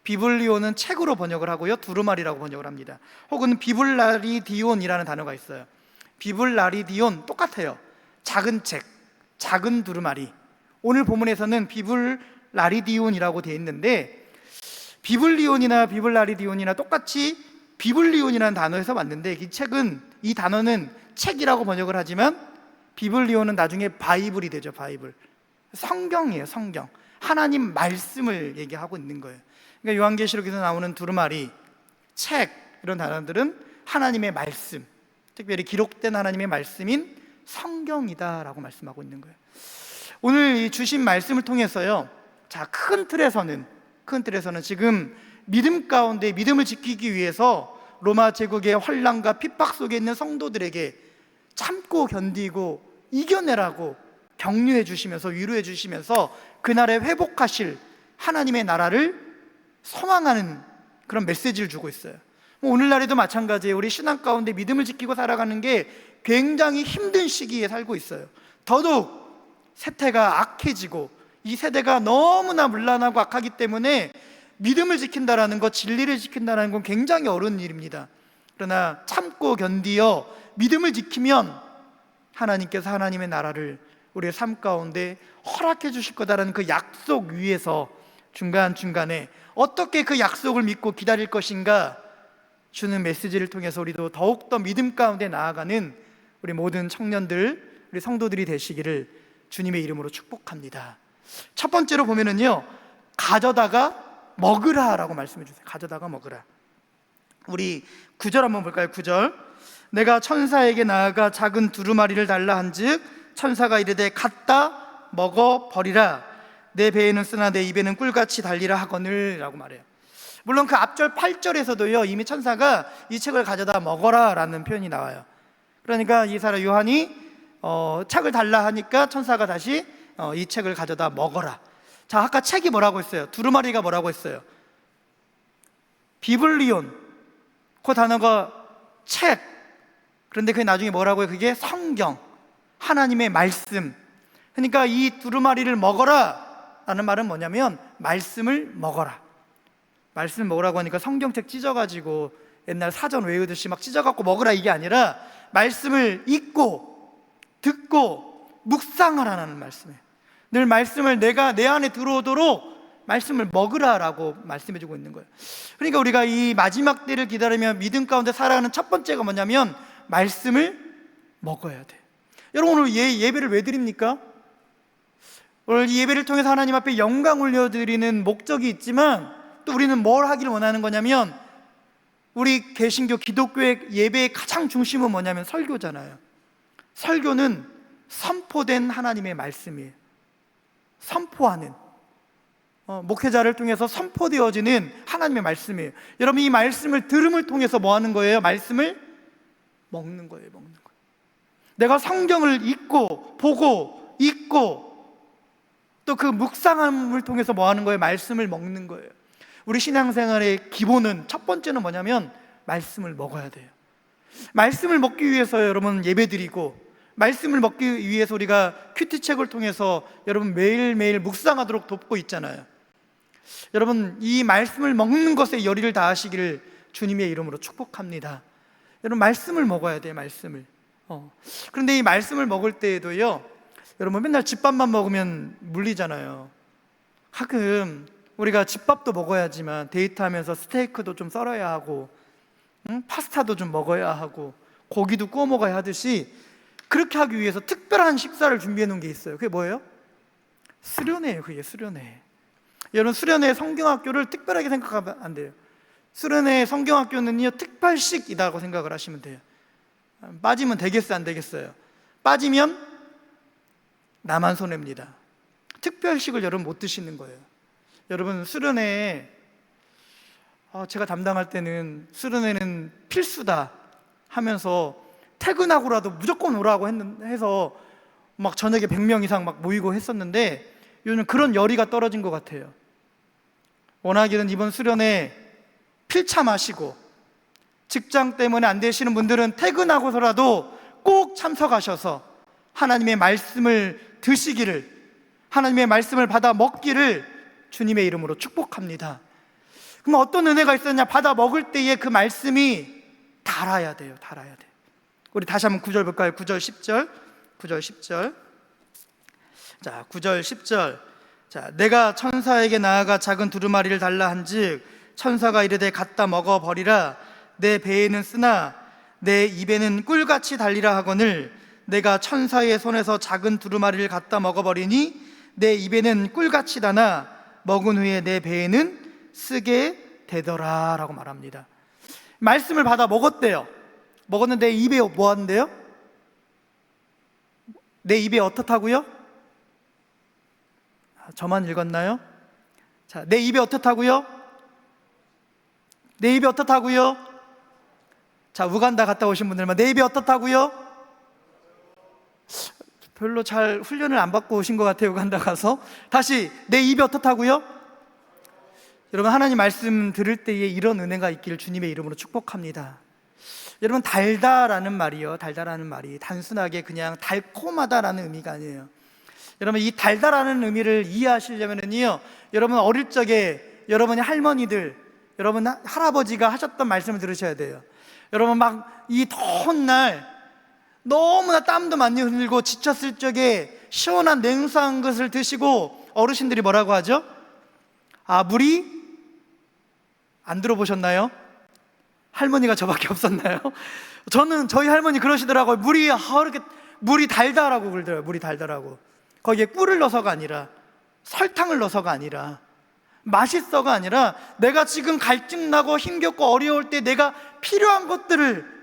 비블리온은 책으로 번역을 하고요, 두루마리라고 번역을 합니다. 혹은 비블라리디온이라는 단어가 있어요. 비블라리디온 똑같아요. 작은 책, 작은 두루마리. 오늘 본문에서는 비블라리디온이라고 되어 있는데, 비블리온이나 비블라리디온이나 똑같이 비블리온이라는 단어에서 왔는데, 이 단어는 책이라고 번역을 하지만 비블리온은 나중에 바이블이 되죠. 바이블, 성경이에요. 성경, 하나님 말씀을 얘기하고 있는 거예요. 그러니까 요한계시록에서 나오는 두루마리, 책, 이런 단어들은 하나님의 말씀, 특별히 기록된 하나님의 말씀인 성경이다라고 말씀하고 있는 거예요. 오늘 이 주신 말씀을 통해서요, 자, 큰 틀에서는 지금 믿음 가운데 믿음을 지키기 위해서 로마 제국의 환난과 핍박 속에 있는 성도들에게 참고 견디고 이겨내라고 격려해 주시면서 위로해 주시면서 그날에 회복하실 하나님의 나라를 소망하는 그런 메시지를 주고 있어요. 오늘날에도 마찬가지예요. 우리 신앙 가운데 믿음을 지키고 살아가는 게 굉장히 힘든 시기에 살고 있어요. 더더욱 세태가 악해지고 이 세대가 너무나 문란하고 악하기 때문에 믿음을 지킨다라는 것, 진리를 지킨다라는 건 굉장히 어려운 일입니다. 그러나 참고 견디어 믿음을 지키면 하나님께서 하나님의 나라를 우리의 삶 가운데 허락해 주실 거다라는 그 약속 위에서 중간중간에 어떻게 그 약속을 믿고 기다릴 것인가 주는 메시지를 통해서 우리도 더욱더 믿음 가운데 나아가는 우리 모든 청년들, 우리 성도들이 되시기를 주님의 이름으로 축복합니다. 첫 번째로 보면은요, 가져다가 먹으라 라고 말씀해 주세요. 가져다가 먹으라. 우리 9절 한번 볼까요? 9절. 내가 천사에게 나아가 작은 두루마리를 달라 한즉 천사가 이르되 갖다 먹어 버리라. 내 배에는 쓰나 내 입에는 꿀같이 달리라 하거늘 라고 말해요. 물론 그 앞절 8절에서도요 이미 천사가 이 책을 가져다 먹어라 라는 표현이 나와요. 그러니까 이 사람 요한이 책을 달라 하니까 천사가 다시 이 책을 가져다 먹어라. 자, 아까 책이 뭐라고 했어요? 두루마리가 뭐라고 했어요? 비블리온, 그 단어가 책. 그런데 그게 나중에 뭐라고 해요? 그게 성경, 하나님의 말씀. 그러니까 이 두루마리를 먹어라 라는 말은 뭐냐면 말씀을 먹어라. 말씀을 먹으라고 하니까 성경책 찢어가지고 옛날 사전 외우듯이 막 찢어갖고 먹으라 이게 아니라 말씀을 읽고 듣고 묵상하라는 말씀이에요. 늘 말씀을 내가 내 안에 들어오도록 말씀을 먹으라라고 말씀해주고 있는 거예요. 그러니까 우리가 이 마지막 때를 기다리며 믿음 가운데 살아가는 첫 번째가 뭐냐면 말씀을 먹어야 돼. 여러분, 오늘 예배를 왜 드립니까? 오늘 이 예배를 통해서 하나님 앞에 영광 올려드리는 목적이 있지만 또 우리는 뭘 하기를 원하는 거냐면, 우리 개신교 기독교의 예배의 가장 중심은 뭐냐면 설교잖아요. 설교는 선포된 하나님의 말씀이에요. 선포하는, 목회자를 통해서 선포되어지는 하나님의 말씀이에요. 여러분, 이 말씀을 들음을 통해서 뭐 하는 거예요? 말씀을 먹는 거예요. 먹는 거예요. 내가 성경을 읽고 보고 읽고 또 그 묵상함을 통해서 뭐 하는 거예요? 말씀을 먹는 거예요. 우리 신앙생활의 기본은, 첫 번째는 뭐냐면 말씀을 먹어야 돼요. 말씀을 먹기 위해서 여러분 예배드리고, 말씀을 먹기 위해서 우리가 큐티책을 통해서 여러분 매일매일 묵상하도록 돕고 있잖아요. 여러분, 이 말씀을 먹는 것에 열의를 다하시기를 주님의 이름으로 축복합니다. 여러분, 말씀을 먹어야 돼요. 말씀을. 그런데 이 말씀을 먹을 때에도요, 여러분 맨날 집밥만 먹으면 물리잖아요. 가끔 우리가 집밥도 먹어야지만 데이트하면서 스테이크도 좀 썰어야 하고, 파스타도 좀 먹어야 하고, 고기도 구워 먹어야 하듯이, 그렇게 하기 위해서 특별한 식사를 준비해 놓은 게 있어요. 그게 뭐예요? 수련회예요. 그게 수련회. 여러분, 수련회 성경학교를 특별하게 생각하면 안 돼요. 수련회 성경학교는요, 특별식이라고 생각을 하시면 돼요. 빠지면 되겠어요, 안 되겠어요? 빠지면 나만 손해입니다. 특별식을 여러분 못 드시는 거예요. 여러분, 수련회, 제가 담당할 때는 수련회는 필수다 하면서 퇴근하고라도 무조건 오라고 해서 막 저녁에 100명 이상 막 모이고 했었는데, 요즘 그런 열의가 떨어진 것 같아요. 원하기는 이번 수련회 필참하시고, 직장 때문에 안 되시는 분들은 퇴근하고서라도 꼭 참석하셔서 하나님의 말씀을 드시기를, 하나님의 말씀을 받아 먹기를 주님의 이름으로 축복합니다. 그럼 어떤 은혜가 있었냐? 받아 먹을 때에 그 말씀이 달아야 돼요. 달아야 돼. 우리 다시 한번 9절 볼까요? 9절 10절. 9절 10절. 자, 9절 10절. 자, 내가 천사에게 나아가 작은 두루마리를 달라 한즉 천사가 이르되 갖다 먹어 버리라. 내 배에는 쓰나 내 입에는 꿀같이 달리라 하거늘 내가 천사의 손에서 작은 두루마리를 갖다 먹어버리니 내 입에는 꿀같이 다나 먹은 후에 내 배에는 쓰게 되더라 라고 말합니다. 말씀을 받아 먹었대요. 먹었는데 입에 뭐 하는데요? 내 입에 어떻다고요? 저만 읽었나요? 자, 내 입에 어떻다고요? 내 입에 어떻다고요? 자, 우간다 갔다 오신 분들만 내 입에 어떻다고요? 별로 잘 훈련을 안 받고 오신 것 같아요. 우간다 가서. 다시, 내 입이 어떻다고요? 여러분, 하나님 말씀 들을 때에 이런 은혜가 있기를 주님의 이름으로 축복합니다. 여러분, 달다라는 말이요, 달다라는 말이 단순하게 그냥 달콤하다라는 의미가 아니에요. 여러분, 이 달다라는 의미를 이해하시려면요, 여러분 어릴 적에 여러분의 할머니들, 여러분 할아버지가 하셨던 말씀을 들으셔야 돼요. 여러분, 막 이 더운 날 너무나 땀도 많이 흘리고 지쳤을 적에 시원한 냉수한 것을 드시고 어르신들이 뭐라고 하죠? 물이 안 들어보셨나요? 할머니가 저밖에 없었나요? 저희 할머니 그러시더라고요. 물이 달다라고 그러더라고요. 물이 달다라고. 거기에 꿀을 넣어서가 아니라, 설탕을 넣어서가 아니라, 맛있어가 아니라, 내가 지금 갈증나고 힘겹고 어려울 때 내가 필요한 것들을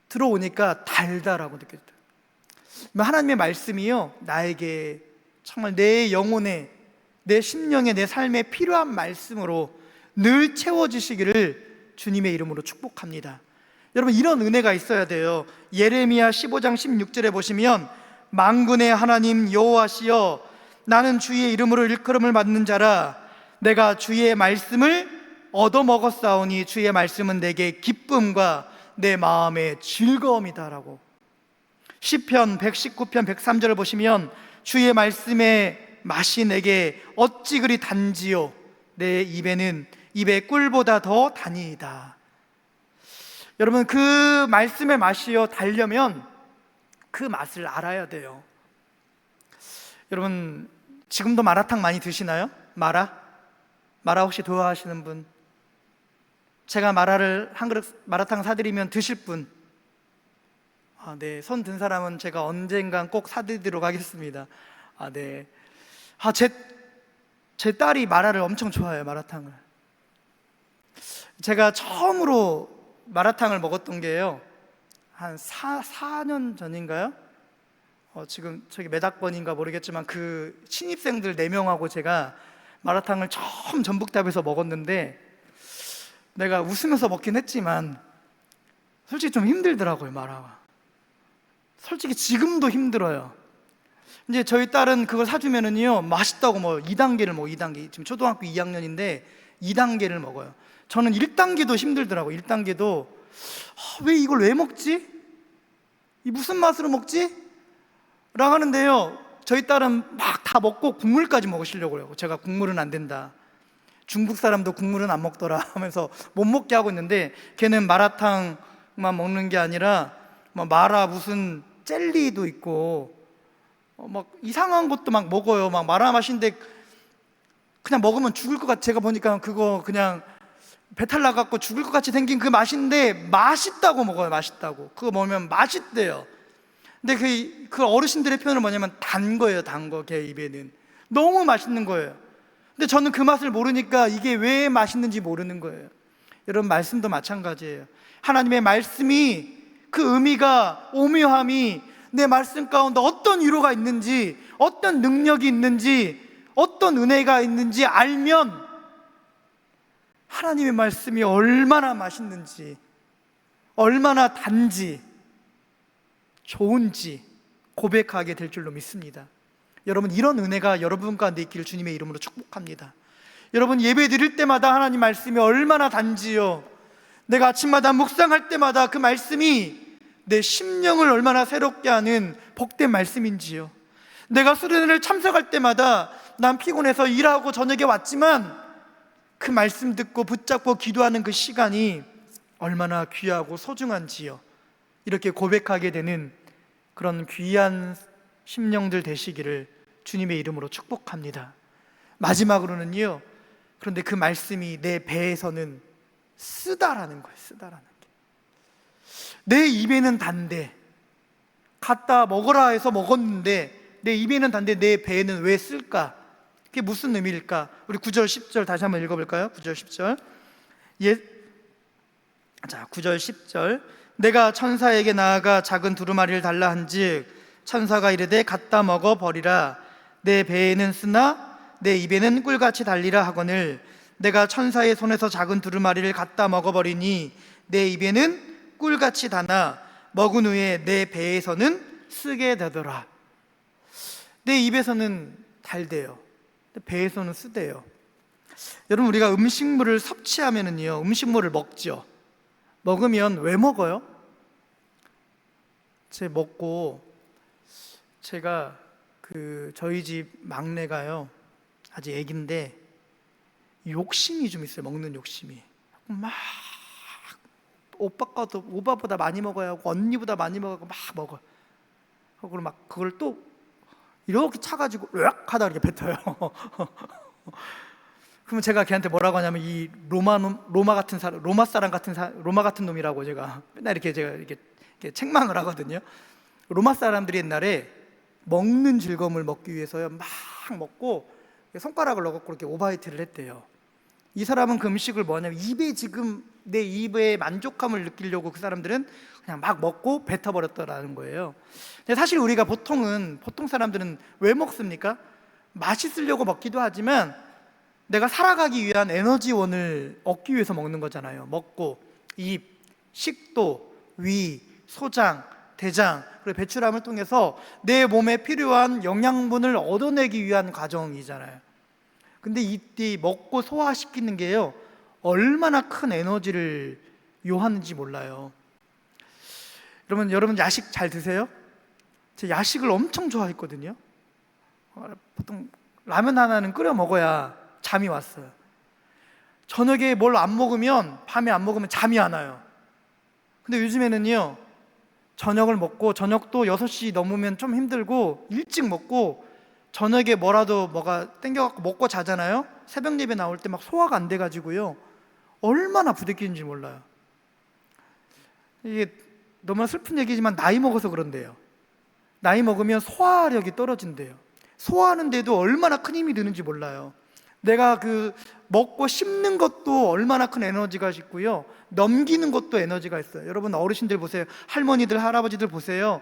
들어오니까 달다라고 느껴져요. 하나님의 말씀이요, 나에게 정말 내 영혼에, 내 심령에, 내 삶에 필요한 말씀으로 늘 채워주시기를 주님의 이름으로 축복합니다. 여러분, 이런 은혜가 있어야 돼요. 예레미야 15장 16절에 보시면 만군의 하나님 여호와시여 나는 주의 이름으로 일컬음을 받는 자라 내가 주의 말씀을 얻어먹었사오니 주의 말씀은 내게 기쁨과 내 마음의 즐거움이다라고. 시편 119편 103절을 보시면 주의 말씀의 맛이 내게 어찌 그리 단지요 내 입에는 입의 꿀보다 더 다니이다. 여러분, 그 말씀의 맛이요 달려면 그 맛을 알아야 돼요. 여러분 지금도 마라탕 많이 드시나요? 마라 혹시 좋아하시는 분? 제가 한 그릇 마라탕 사드리면 드실 분? 네, 손 든 사람은 제가 언젠간 꼭 사드리도록 하겠습니다. 네. 제 딸이 마라를 엄청 좋아해요, 마라탕을. 제가 처음으로 마라탕을 먹었던 게요, 한 4년 전인가요? 지금 저기 몇 학번인가 모르겠지만 그 신입생들 4명하고 제가 마라탕을 처음 전북답에서 먹었는데, 내가 웃으면서 먹긴 했지만 솔직히 좀 힘들더라고요, 마라가. 솔직히 지금도 힘들어요. 이제 저희 딸은 그걸 사주면은요, 맛있다고 2단계를 2단계. 지금 초등학교 2학년인데 2단계를 먹어요. 저는 1단계도 힘들더라고요. 1단계도 왜 이걸 왜 먹지? 이 무슨 맛으로 먹지? 라고 하는데요, 저희 딸은 막 다 먹고 국물까지 먹으시려고 해요. 제가 국물은 안 된다, 중국 사람도 국물은 안 먹더라 하면서 못 먹게 하고 있는데, 걔는 마라탕만 먹는 게 아니라 마라 무슨 젤리도 있고 막 이상한 것도 막 먹어요. 막 마라 맛인데 그냥 먹으면 죽을 것 같아. 제가 보니까 그거 그냥 배탈 나갖고 죽을 것 같이 생긴 그 맛인데 맛있다고 먹어요. 맛있다고. 그거 먹으면 맛있대요. 근데 그 어르신들의 표현은 뭐냐면 단 거예요. 단 거. 걔 입에는 너무 맛있는 거예요. 근데 저는 그 맛을 모르니까 이게 왜 맛있는지 모르는 거예요. 여러분, 말씀도 마찬가지예요. 하나님의 말씀이, 그 의미가, 오묘함이 내 말씀 가운데 어떤 위로가 있는지, 어떤 능력이 있는지, 어떤 은혜가 있는지 알면 하나님의 말씀이 얼마나 맛있는지, 얼마나 단지 좋은지 고백하게 될 줄로 믿습니다. 여러분, 이런 은혜가 여러분 가운데 있기를 주님의 이름으로 축복합니다. 여러분, 예배 드릴 때마다 하나님 말씀이 얼마나 단지요, 내가 아침마다 묵상할 때마다 그 말씀이 내 심령을 얼마나 새롭게 하는 복된 말씀인지요. 내가 수련회를 참석할 때마다 난 피곤해서 일하고 저녁에 왔지만 그 말씀 듣고 붙잡고 기도하는 그 시간이 얼마나 귀하고 소중한지요. 이렇게 고백하게 되는 그런 귀한 심령들 되시기를 주님의 이름으로 축복합니다. 마지막으로는요, 그런데 그 말씀이 내 배에서는 쓰다라는 거예요. 쓰다라는 게. 내 입에는 단데, 갖다 먹어라 해서 먹었는데 내 입에는 단데 내 배에는 왜 쓸까? 그게 무슨 의미일까? 우리 9절 10절 다시 한번 읽어볼까요? 9절 10절. 9절 10절. 내가 천사에게 나아가 작은 두루마리를 달라 한즉 천사가 이르되 갖다 먹어 버리라. 내 배에는 쓰나 내 입에는 꿀같이 달리라 하거늘 내가 천사의 손에서 작은 두루마리를 갖다 먹어 버리니 내 입에는 꿀같이 다나 먹은 후에 내 배에서는 쓰게 되더라. 내 입에서는 달대요, 배에서는 쓰대요. 여러분, 우리가 음식물을 섭취하면은요, 음식물을 먹죠. 먹으면 왜 먹어요? 제가 저희 집 막내가요, 아직 애기인데 욕심이 좀 있어요. 먹는 욕심이. 막 오빠보다 많이 먹어야 하고 언니보다 많이 먹고 막 먹어요. 그리고 막 그걸 또 이렇게 차가지고 으악 하다 이렇게 뱉어요. 그러면 제가 걔한테 뭐라고 하냐면 이 로마 같은 놈이라고 제가 맨날 이렇게 책망을 하거든요. 로마 사람들이 옛날에 먹는 즐거움을 먹기 위해서요, 막 먹고 손가락을 넣어갖고 이렇게 오바이트를 했대요. 이 사람은 그 음식을 뭐냐면 내 입에 만족감을 느끼려고 그 사람들은 그냥 막 먹고 뱉어버렸더라는 거예요. 근데 사실 우리가 보통 사람들은 왜 먹습니까? 맛있으려고 먹기도 하지만 내가 살아가기 위한 에너지원을 얻기 위해서 먹는 거잖아요. 먹고 입, 식도, 위, 소장, 대장, 그리고 배출함을 통해서 내 몸에 필요한 영양분을 얻어내기 위한 과정이잖아요. 근데 이때 먹고 소화시키는 게요, 얼마나 큰 에너지를 요하는지 몰라요. 여러분 야식 잘 드세요? 제가 야식을 엄청 좋아했거든요. 보통 라면 하나는 끓여 먹어야 잠이 왔어요. 저녁에 뭘 안 먹으면, 밤에 안 먹으면 잠이 안 와요. 근데 요즘에는요, 저녁을 먹고, 저녁도 6시 넘으면 좀 힘들고 일찍 먹고 저녁에 뭐가 땡겨갖고 먹고 자잖아요. 새벽 예배 나올 때 막 소화가 안 돼가지고요, 얼마나 부대끼는지 몰라요. 이게 너무나 슬픈 얘기지만 나이 먹어서 그런데요, 나이 먹으면 소화력이 떨어진대요. 소화하는데도 얼마나 큰 힘이 드는지 몰라요. 내가 먹고 씹는 것도 얼마나 큰 에너지가 있고요, 넘기는 것도 에너지가 있어요. 여러분 어르신들 보세요. 할머니들, 할아버지들 보세요.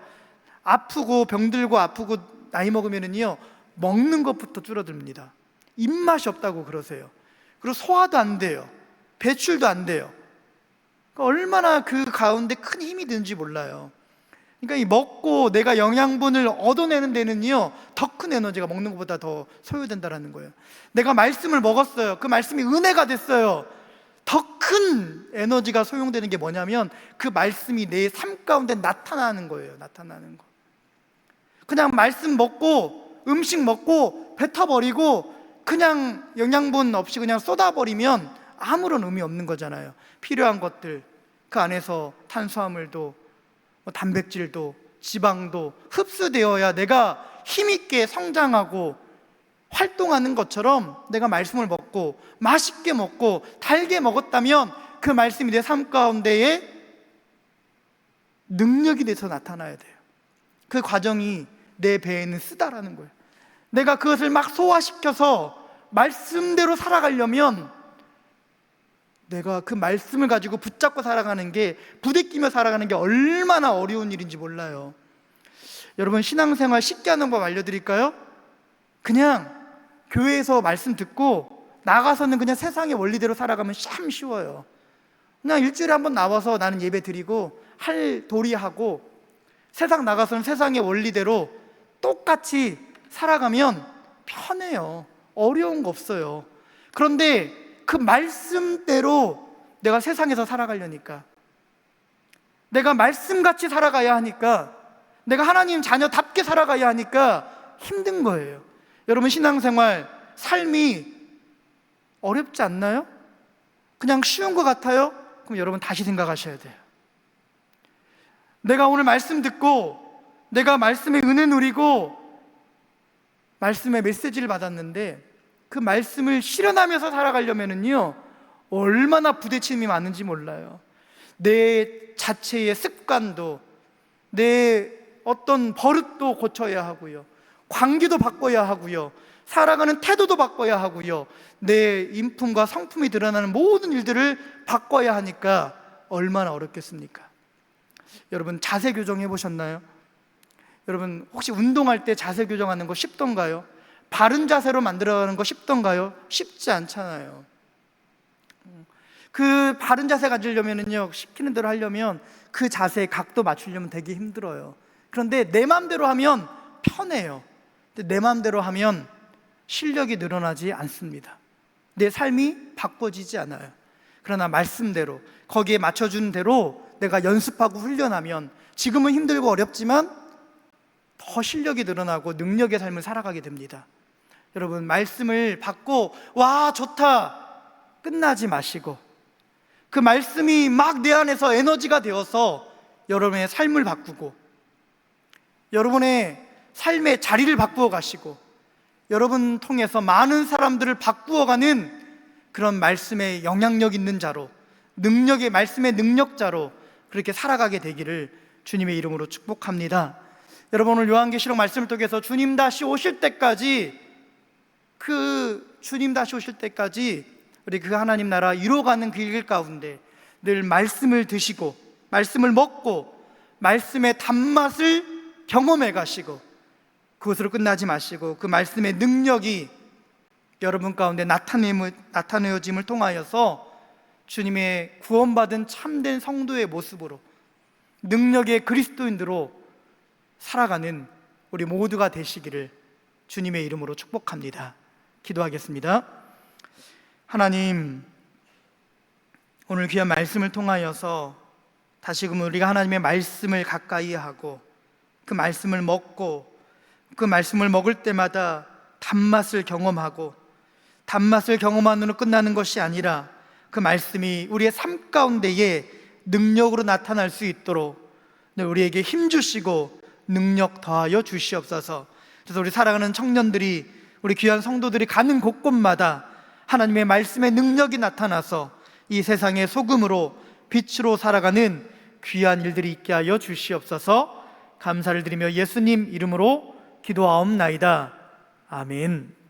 아프고 병들고 아프고 나이 먹으면은요, 먹는 것부터 줄어듭니다. 입맛이 없다고 그러세요. 그리고 소화도 안 돼요. 배출도 안 돼요. 그러니까 얼마나 그 가운데 큰 힘이 드는지 몰라요. 그러니까 이 먹고 내가 영양분을 얻어내는 데는요, 더 큰 에너지가 먹는 것보다 더 소요된다는 거예요. 내가 말씀을 먹었어요. 그 말씀이 은혜가 됐어요. 더 큰 에너지가 소용되는 게 뭐냐면 그 말씀이 내 삶 가운데 나타나는 거예요. 나타나는 거. 그냥 말씀 먹고 음식 먹고 뱉어버리고 그냥 영양분 없이 그냥 쏟아버리면 아무런 의미 없는 거잖아요. 필요한 것들, 그 안에서 탄수화물도 단백질도 지방도 흡수되어야 내가 힘있게 성장하고 활동하는 것처럼, 내가 말씀을 먹고 맛있게 먹고 달게 먹었다면 그 말씀이 내 삶 가운데에 능력이 돼서 나타나야 돼요. 그 과정이 내 배에는 쓰다라는 거예요. 내가 그것을 막 소화시켜서 말씀대로 살아가려면 내가 그 말씀을 가지고 붙잡고 살아가는 게, 부대끼며 살아가는 게 얼마나 어려운 일인지 몰라요. 여러분, 신앙생활 쉽게 하는 법 알려드릴까요? 그냥 교회에서 말씀 듣고 나가서는 그냥 세상의 원리대로 살아가면 참 쉬워요. 그냥 일주일에 한번 나와서 나는 예배 드리고 할 도리하고 세상 나가서는 세상의 원리대로 똑같이 살아가면 편해요. 어려운 거 없어요. 그런데 그 말씀대로 내가 세상에서 살아가려니까, 내가 말씀같이 살아가야 하니까, 내가 하나님 자녀답게 살아가야 하니까 힘든 거예요. 여러분, 신앙생활, 삶이 어렵지 않나요? 그냥 쉬운 것 같아요? 그럼 여러분 다시 생각하셔야 돼요. 내가 오늘 말씀 듣고 내가 말씀의 은혜 누리고 말씀의 메시지를 받았는데 그 말씀을 실현하면서 살아가려면은요, 얼마나 부대침이 많은지 몰라요. 내 자체의 습관도, 내 어떤 버릇도 고쳐야 하고요, 관계도 바꿔야 하고요, 살아가는 태도도 바꿔야 하고요, 내 인품과 성품이 드러나는 모든 일들을 바꿔야 하니까 얼마나 어렵겠습니까? 여러분, 자세 교정 해보셨나요? 여러분, 혹시 운동할 때 자세 교정하는 거 쉽던가요? 바른 자세로 만들어가는 거 쉽던가요? 쉽지 않잖아요. 그 바른 자세 가지려면요, 시키는 대로 하려면 그 자세의 각도 맞추려면 되게 힘들어요. 그런데 내 마음대로 하면 편해요. 근데 내 마음대로 하면 실력이 늘어나지 않습니다. 내 삶이 바꿔지지 않아요. 그러나 말씀대로, 거기에 맞춰준 대로 내가 연습하고 훈련하면 지금은 힘들고 어렵지만 더 실력이 늘어나고 능력의 삶을 살아가게 됩니다. 여러분, 말씀을 받고 와 좋다 끝나지 마시고 그 말씀이 막 내 안에서 에너지가 되어서 여러분의 삶을 바꾸고 여러분의 삶의 자리를 바꾸어 가시고 여러분 통해서 많은 사람들을 바꾸어가는 그런 말씀의 영향력 있는 자로, 능력의, 말씀의 능력자로 그렇게 살아가게 되기를 주님의 이름으로 축복합니다. 여러분, 오늘 요한계시록 말씀을 통해서 주님 다시 오실 때까지, 주님 다시 오실 때까지 우리 그 하나님 나라 이루어가는 그 길 가운데 늘 말씀을 드시고 말씀을 먹고 말씀의 단맛을 경험해 가시고 그것으로 끝나지 마시고 그 말씀의 능력이 여러분 가운데 나타내어짐을 통하여서 주님의 구원받은 참된 성도의 모습으로 능력의 그리스도인으로 살아가는 우리 모두가 되시기를 주님의 이름으로 축복합니다. 기도하겠습니다. 하나님, 오늘 귀한 말씀을 통하여서 다시금 우리가 하나님의 말씀을 가까이 하고 그 말씀을 먹고 그 말씀을 먹을 때마다 단맛을 경험하고 단맛을 경험함으로 끝나는 것이 아니라 그 말씀이 우리의 삶 가운데에 능력으로 나타날 수 있도록 우리에게 힘 주시고 능력 더하여 주시옵소서. 그래서 우리 사랑하는 청년들이, 우리 귀한 성도들이 가는 곳곳마다 하나님의 말씀의 능력이 나타나서 이 세상의 소금으로 빛으로 살아가는 귀한 일들이 있게 하여 주시옵소서. 감사를 드리며 예수님 이름으로 기도하옵나이다. 아멘.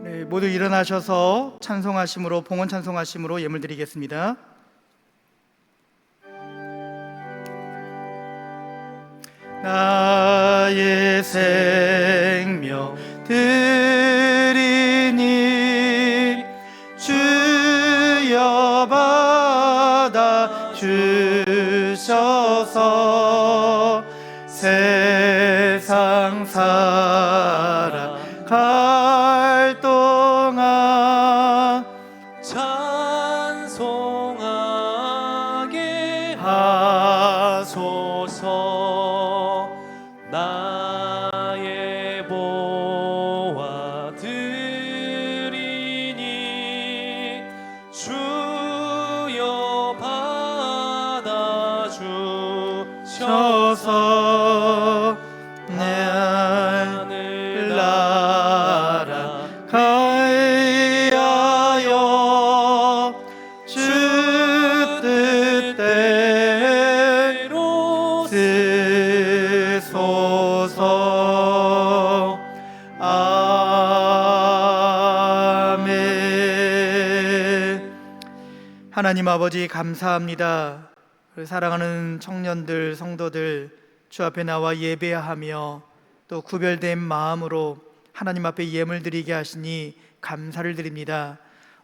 네, 모두 일어나셔서 찬송하심으로, 봉헌 찬송하심으로 예물 드리겠습니다. 나의 생명 드리니 주여 받아 주셔서 세상 살아갈 동안
찬송하게 하소서. 나의 보화 드리니 주여 받아 주셔서
내 하늘 나라 가하여 주 뜻대로 쓰소서. 아멘. 하나님 아버지 감사합니다. 우리 사랑하는 청년들, 성도들 주 앞에 나와 예배하며 또 구별된 마음으로 하나님 앞에 예물 드리게 하시니 감사를 드립니다.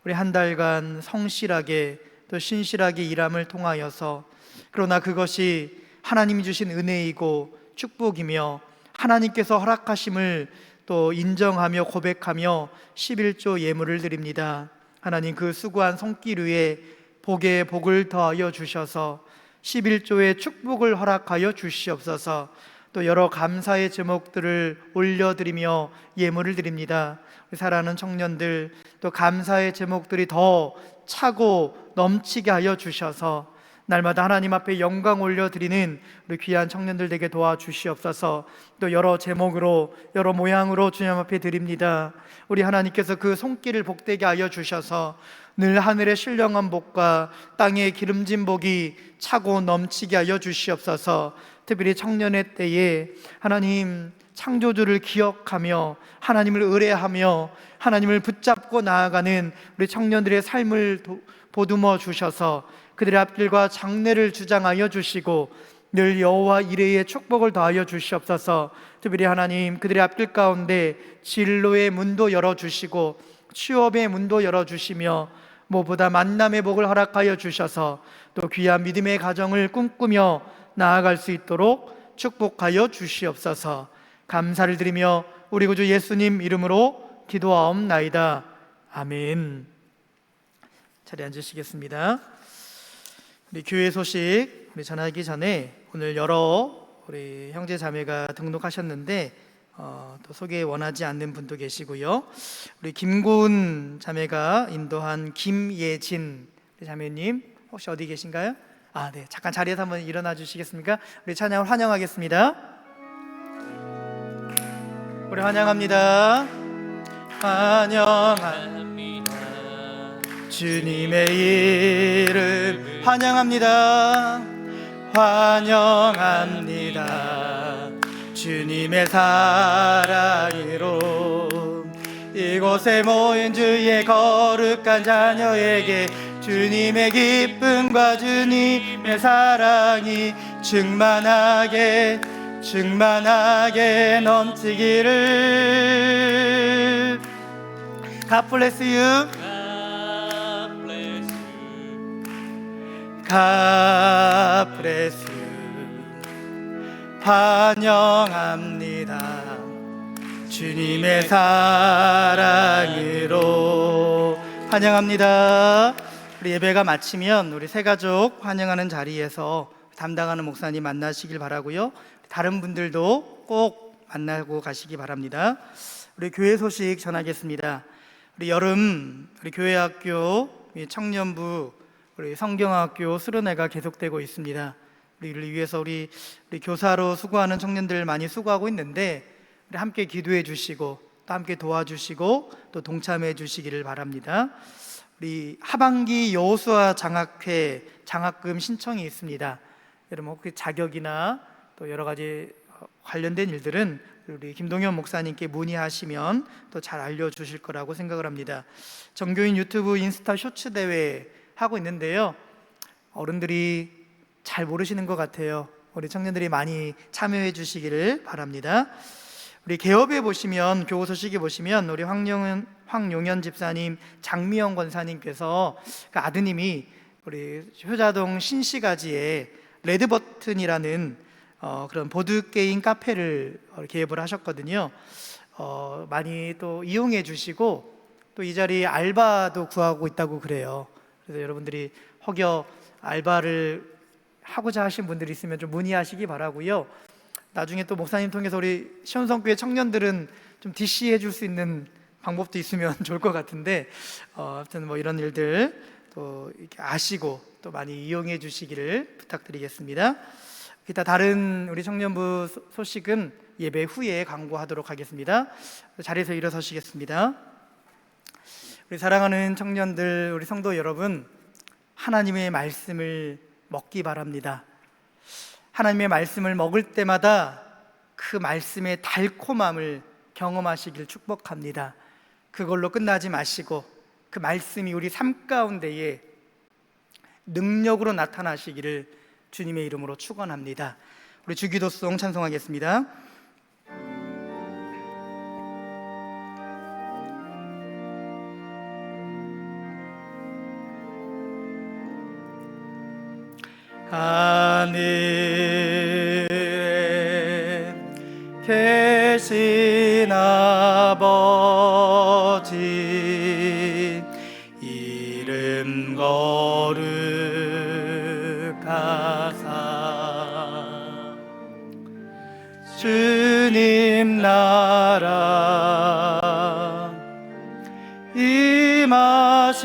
우리 한 달간 성실하게 또 신실하게 일함을 통하여서, 그러나 그것이 하나님이 주신 은혜이고 축복이며 하나님께서 허락하심을 또 인정하며 고백하며 11조 예물을 드립니다. 하나님, 그 수고한 손길 위에 복에 복을 더하여 주셔서 11조의 축복을 허락하여 주시옵소서. 또 여러 감사의 제목들을 올려드리며 예물을 드립니다. 우리 사랑하는 청년들, 또 감사의 제목들이 더 차고 넘치게 하여 주셔서 날마다 하나님 앞에 영광 올려드리는 우리 귀한 청년들 되게 도와주시옵소서. 또 여러 제목으로, 여러 모양으로 주님 앞에 드립니다. 우리 하나님께서 그 손길을 복되게 하여 주셔서 늘 하늘의 신령한 복과 땅의 기름진 복이 차고 넘치게 하여 주시옵소서. 특별히 청년의 때에 하나님 창조주를 기억하며 하나님을 의뢰하며 하나님을 붙잡고 나아가는 우리 청년들의 삶을 보듬어 주셔서 그들의 앞길과 장래를 주장하여 주시고 늘 여호와 이레의 축복을 더하여 주시옵소서. 특별히 하나님, 그들의 앞길 가운데 진로의 문도 열어주시고 취업의 문도 열어주시며 무엇보다 만남의 복을 허락하여 주셔서 또 귀한 믿음의 가정을 꿈꾸며 나아갈 수 있도록 축복하여 주시옵소서. 감사를 드리며 우리 구주 예수님 이름으로 기도하옵나이다. 아멘. 자리에 앉으시겠습니다. 우리 교회 소식 우리 전하기 전에 오늘 여러 우리 형제 자매가 등록하셨는데 또 소개 원하지 않는 분도 계시고요. 우리 김고은 자매가 인도한 김예진 자매님 혹시 어디 계신가요? 네, 잠깐 자리에서 한번 일어나 주시겠습니까? 우리 찬양을 환영하겠습니다. 우리 환영합니다. 환영합니다. 주님의 이름 환영합니다. 환영합니다. 주님의 사랑으로 이곳에 모인 주의 거룩한 자녀에게 주님의 기쁨과 주님의 사랑이 충만하게 넘치기를. God bless you. God bless you. 환영합니다. 주님의 사랑으로 환영합니다. 우리 예배가 마치면 우리 새 가족 환영하는 자리에서 담당하는 목사님 만나시길 바라고요. 다른 분들도 꼭 만나고 가시기 바랍니다. 우리 교회 소식 전하겠습니다. 우리 여름 우리 교회학교 청년부 우리 성경학교 수련회가 계속되고 있습니다. 우리를 위해서 우리 교사로 수고하는 청년들 많이 수고하고 있는데 우리 함께 기도해 주시고 또 함께 도와주시고 또 동참해 주시기를 바랍니다. 우리 하반기 여호수아 장학회 장학금 신청이 있습니다. 여러분 혹시 자격이나 또 여러 가지 관련된 일들은 우리 김동현 목사님께 문의하시면 또 잘 알려주실 거라고 생각을 합니다. 정교인 유튜브 인스타 쇼츠 대회 하고 있는데요, 어른들이 잘 모르시는 것 같아요. 우리 청년들이 많이 참여해 주시기를 바랍니다. 우리 개업에 보시면 교우 소식에 보시면 우리 황용현 집사님, 장미영 권사님께서 그 아드님이 우리 효자동 신시가지에 레드버튼이라는 그런 보드게임 카페를 개업을 하셨거든요. 많이 또 이용해 주시고 또 이 자리에 알바도 구하고 있다고 그래요. 그래서 여러분들이 혹여 알바를 하고자 하신 분들이 있으면 좀 문의하시기 바라고요. 나중에 또 목사님 통해서 우리 시온성교회 청년들은 좀 DC해 줄 수 있는 방법도 있으면 좋을 것 같은데, 아무튼 뭐 이런 일들 또 이렇게 아시고 또 많이 이용해 주시기를 부탁드리겠습니다. 기타 다른 우리 청년부 소식은 예배 후에 광고하도록 하겠습니다. 자리에서 일어서시겠습니다. 우리 사랑하는 청년들, 우리 성도 여러분, 하나님의 말씀을 먹기 바랍니다. 하나님의 말씀을 먹을 때마다 그 말씀의 달콤함을 경험하시길 축복합니다. 그걸로 끝나지 마시고 그 말씀이 우리 삶 가운데에 능력으로 나타나시기를 주님의 이름으로 축원합니다. 우리 주기도송 찬송하겠습니다. 하늘에 계신 아버지 이름 거룩하사 주님 나라 임하시고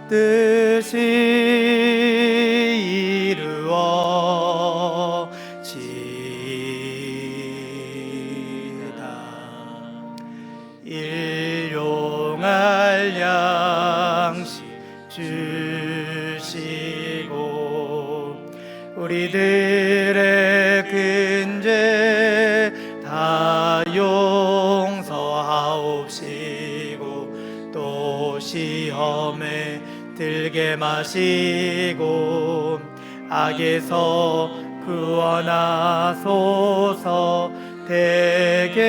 뜻이 일용할 양식 주시고 우리들의 근죄 다 용서하옵시고 또 시험에 들게 마시고 악에서 구원하소서. 대개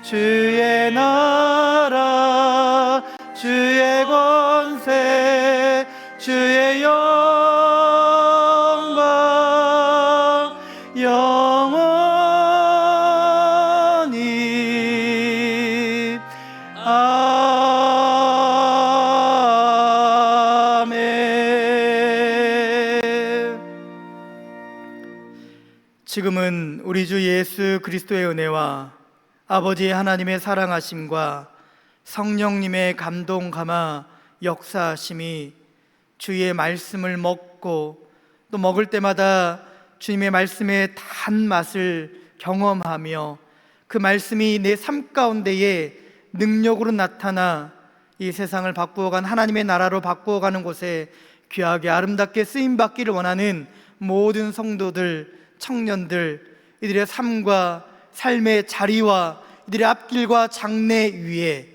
주의 나라 주의 권세 주의 영광 영원히 아멘. 지금은 우리 주 예수 그리스도의 은혜와 아버지 하나님의 사랑하심과 성령님의 감동 감화 역사하심이 주의 말씀을 먹고 또 먹을 때마다 주님의 말씀의 단맛을 경험하며 그 말씀이 내 삶 가운데에 능력으로 나타나 이 세상을 바꾸어간 하나님의 나라로 바꾸어가는 곳에 귀하게 아름답게 쓰임받기를 원하는 모든 성도들, 청년들, 이들의 삶과 삶의 자리와 이들의 앞길과 장래 위에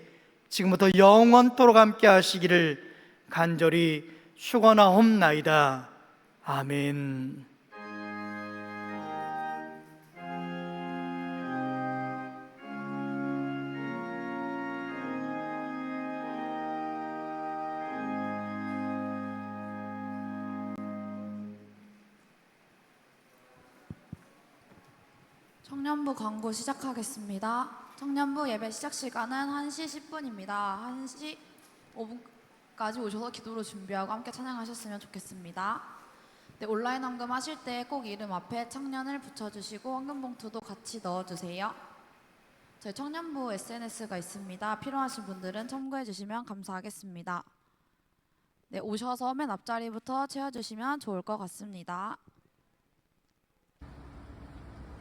지금부터 영원토록 함께 하시기를 간절히 축원하옵나이다. 아멘.
청년부 광고 시작하겠습니다. 청년부 예배 시작 시간은 1시 10분입니다. 1시 5분까지 오셔서 기도로 준비하고 함께 찬양하셨으면 좋겠습니다. 네, 온라인 헌금 하실 때 꼭 이름 앞에 청년을 붙여주시고 헌금 봉투도 같이 넣어주세요. 저희 청년부 SNS가 있습니다. 필요하신 분들은 첨부해 주시면 감사하겠습니다. 네, 오셔서 맨 앞자리부터 채워주시면 좋을 것 같습니다.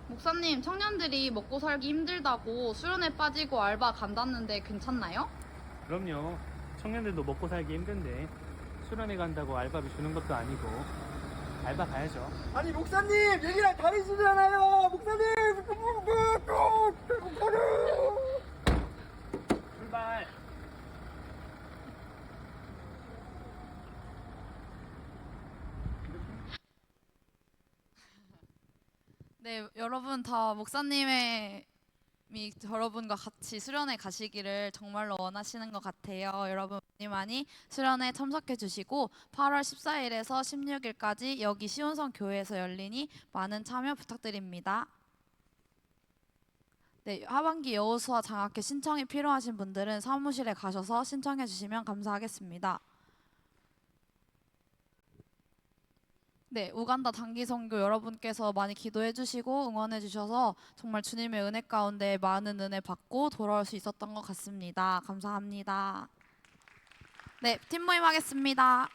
목사님, 청년들이 먹고 살기 힘들다고 수련회 빠지고 알바 간다는데 괜찮나요?
그럼요. 청년들도 먹고 살기 힘든데 수련회 간다고 알바비 주는 것도 아니고 알바 가야죠.
아니 목사님 얘기랑 다르시잖아요. 목사님
출발!
네, 여러분 다 목사님의 여러분과 같이 수련회 가시기를 정말로 원하시는 것 같아요. 여러분 많이 수련회 참석해 주시고 8월 14일에서 16일까지 여기 시온성 교회에서 열리니 많은 참여 부탁드립니다. 네, 하반기 여호수아 장학회 신청이 필요하신 분들은 사무실에 가셔서 신청해 주시면 감사하겠습니다. 네, 우간다 단기 선교 여러분께서 많이 기도해 주시고 응원해 주셔서 정말 주님의 은혜 가운데 많은 은혜 받고 돌아올 수 있었던 것 같습니다. 감사합니다. 네, 팀 모임 하겠습니다.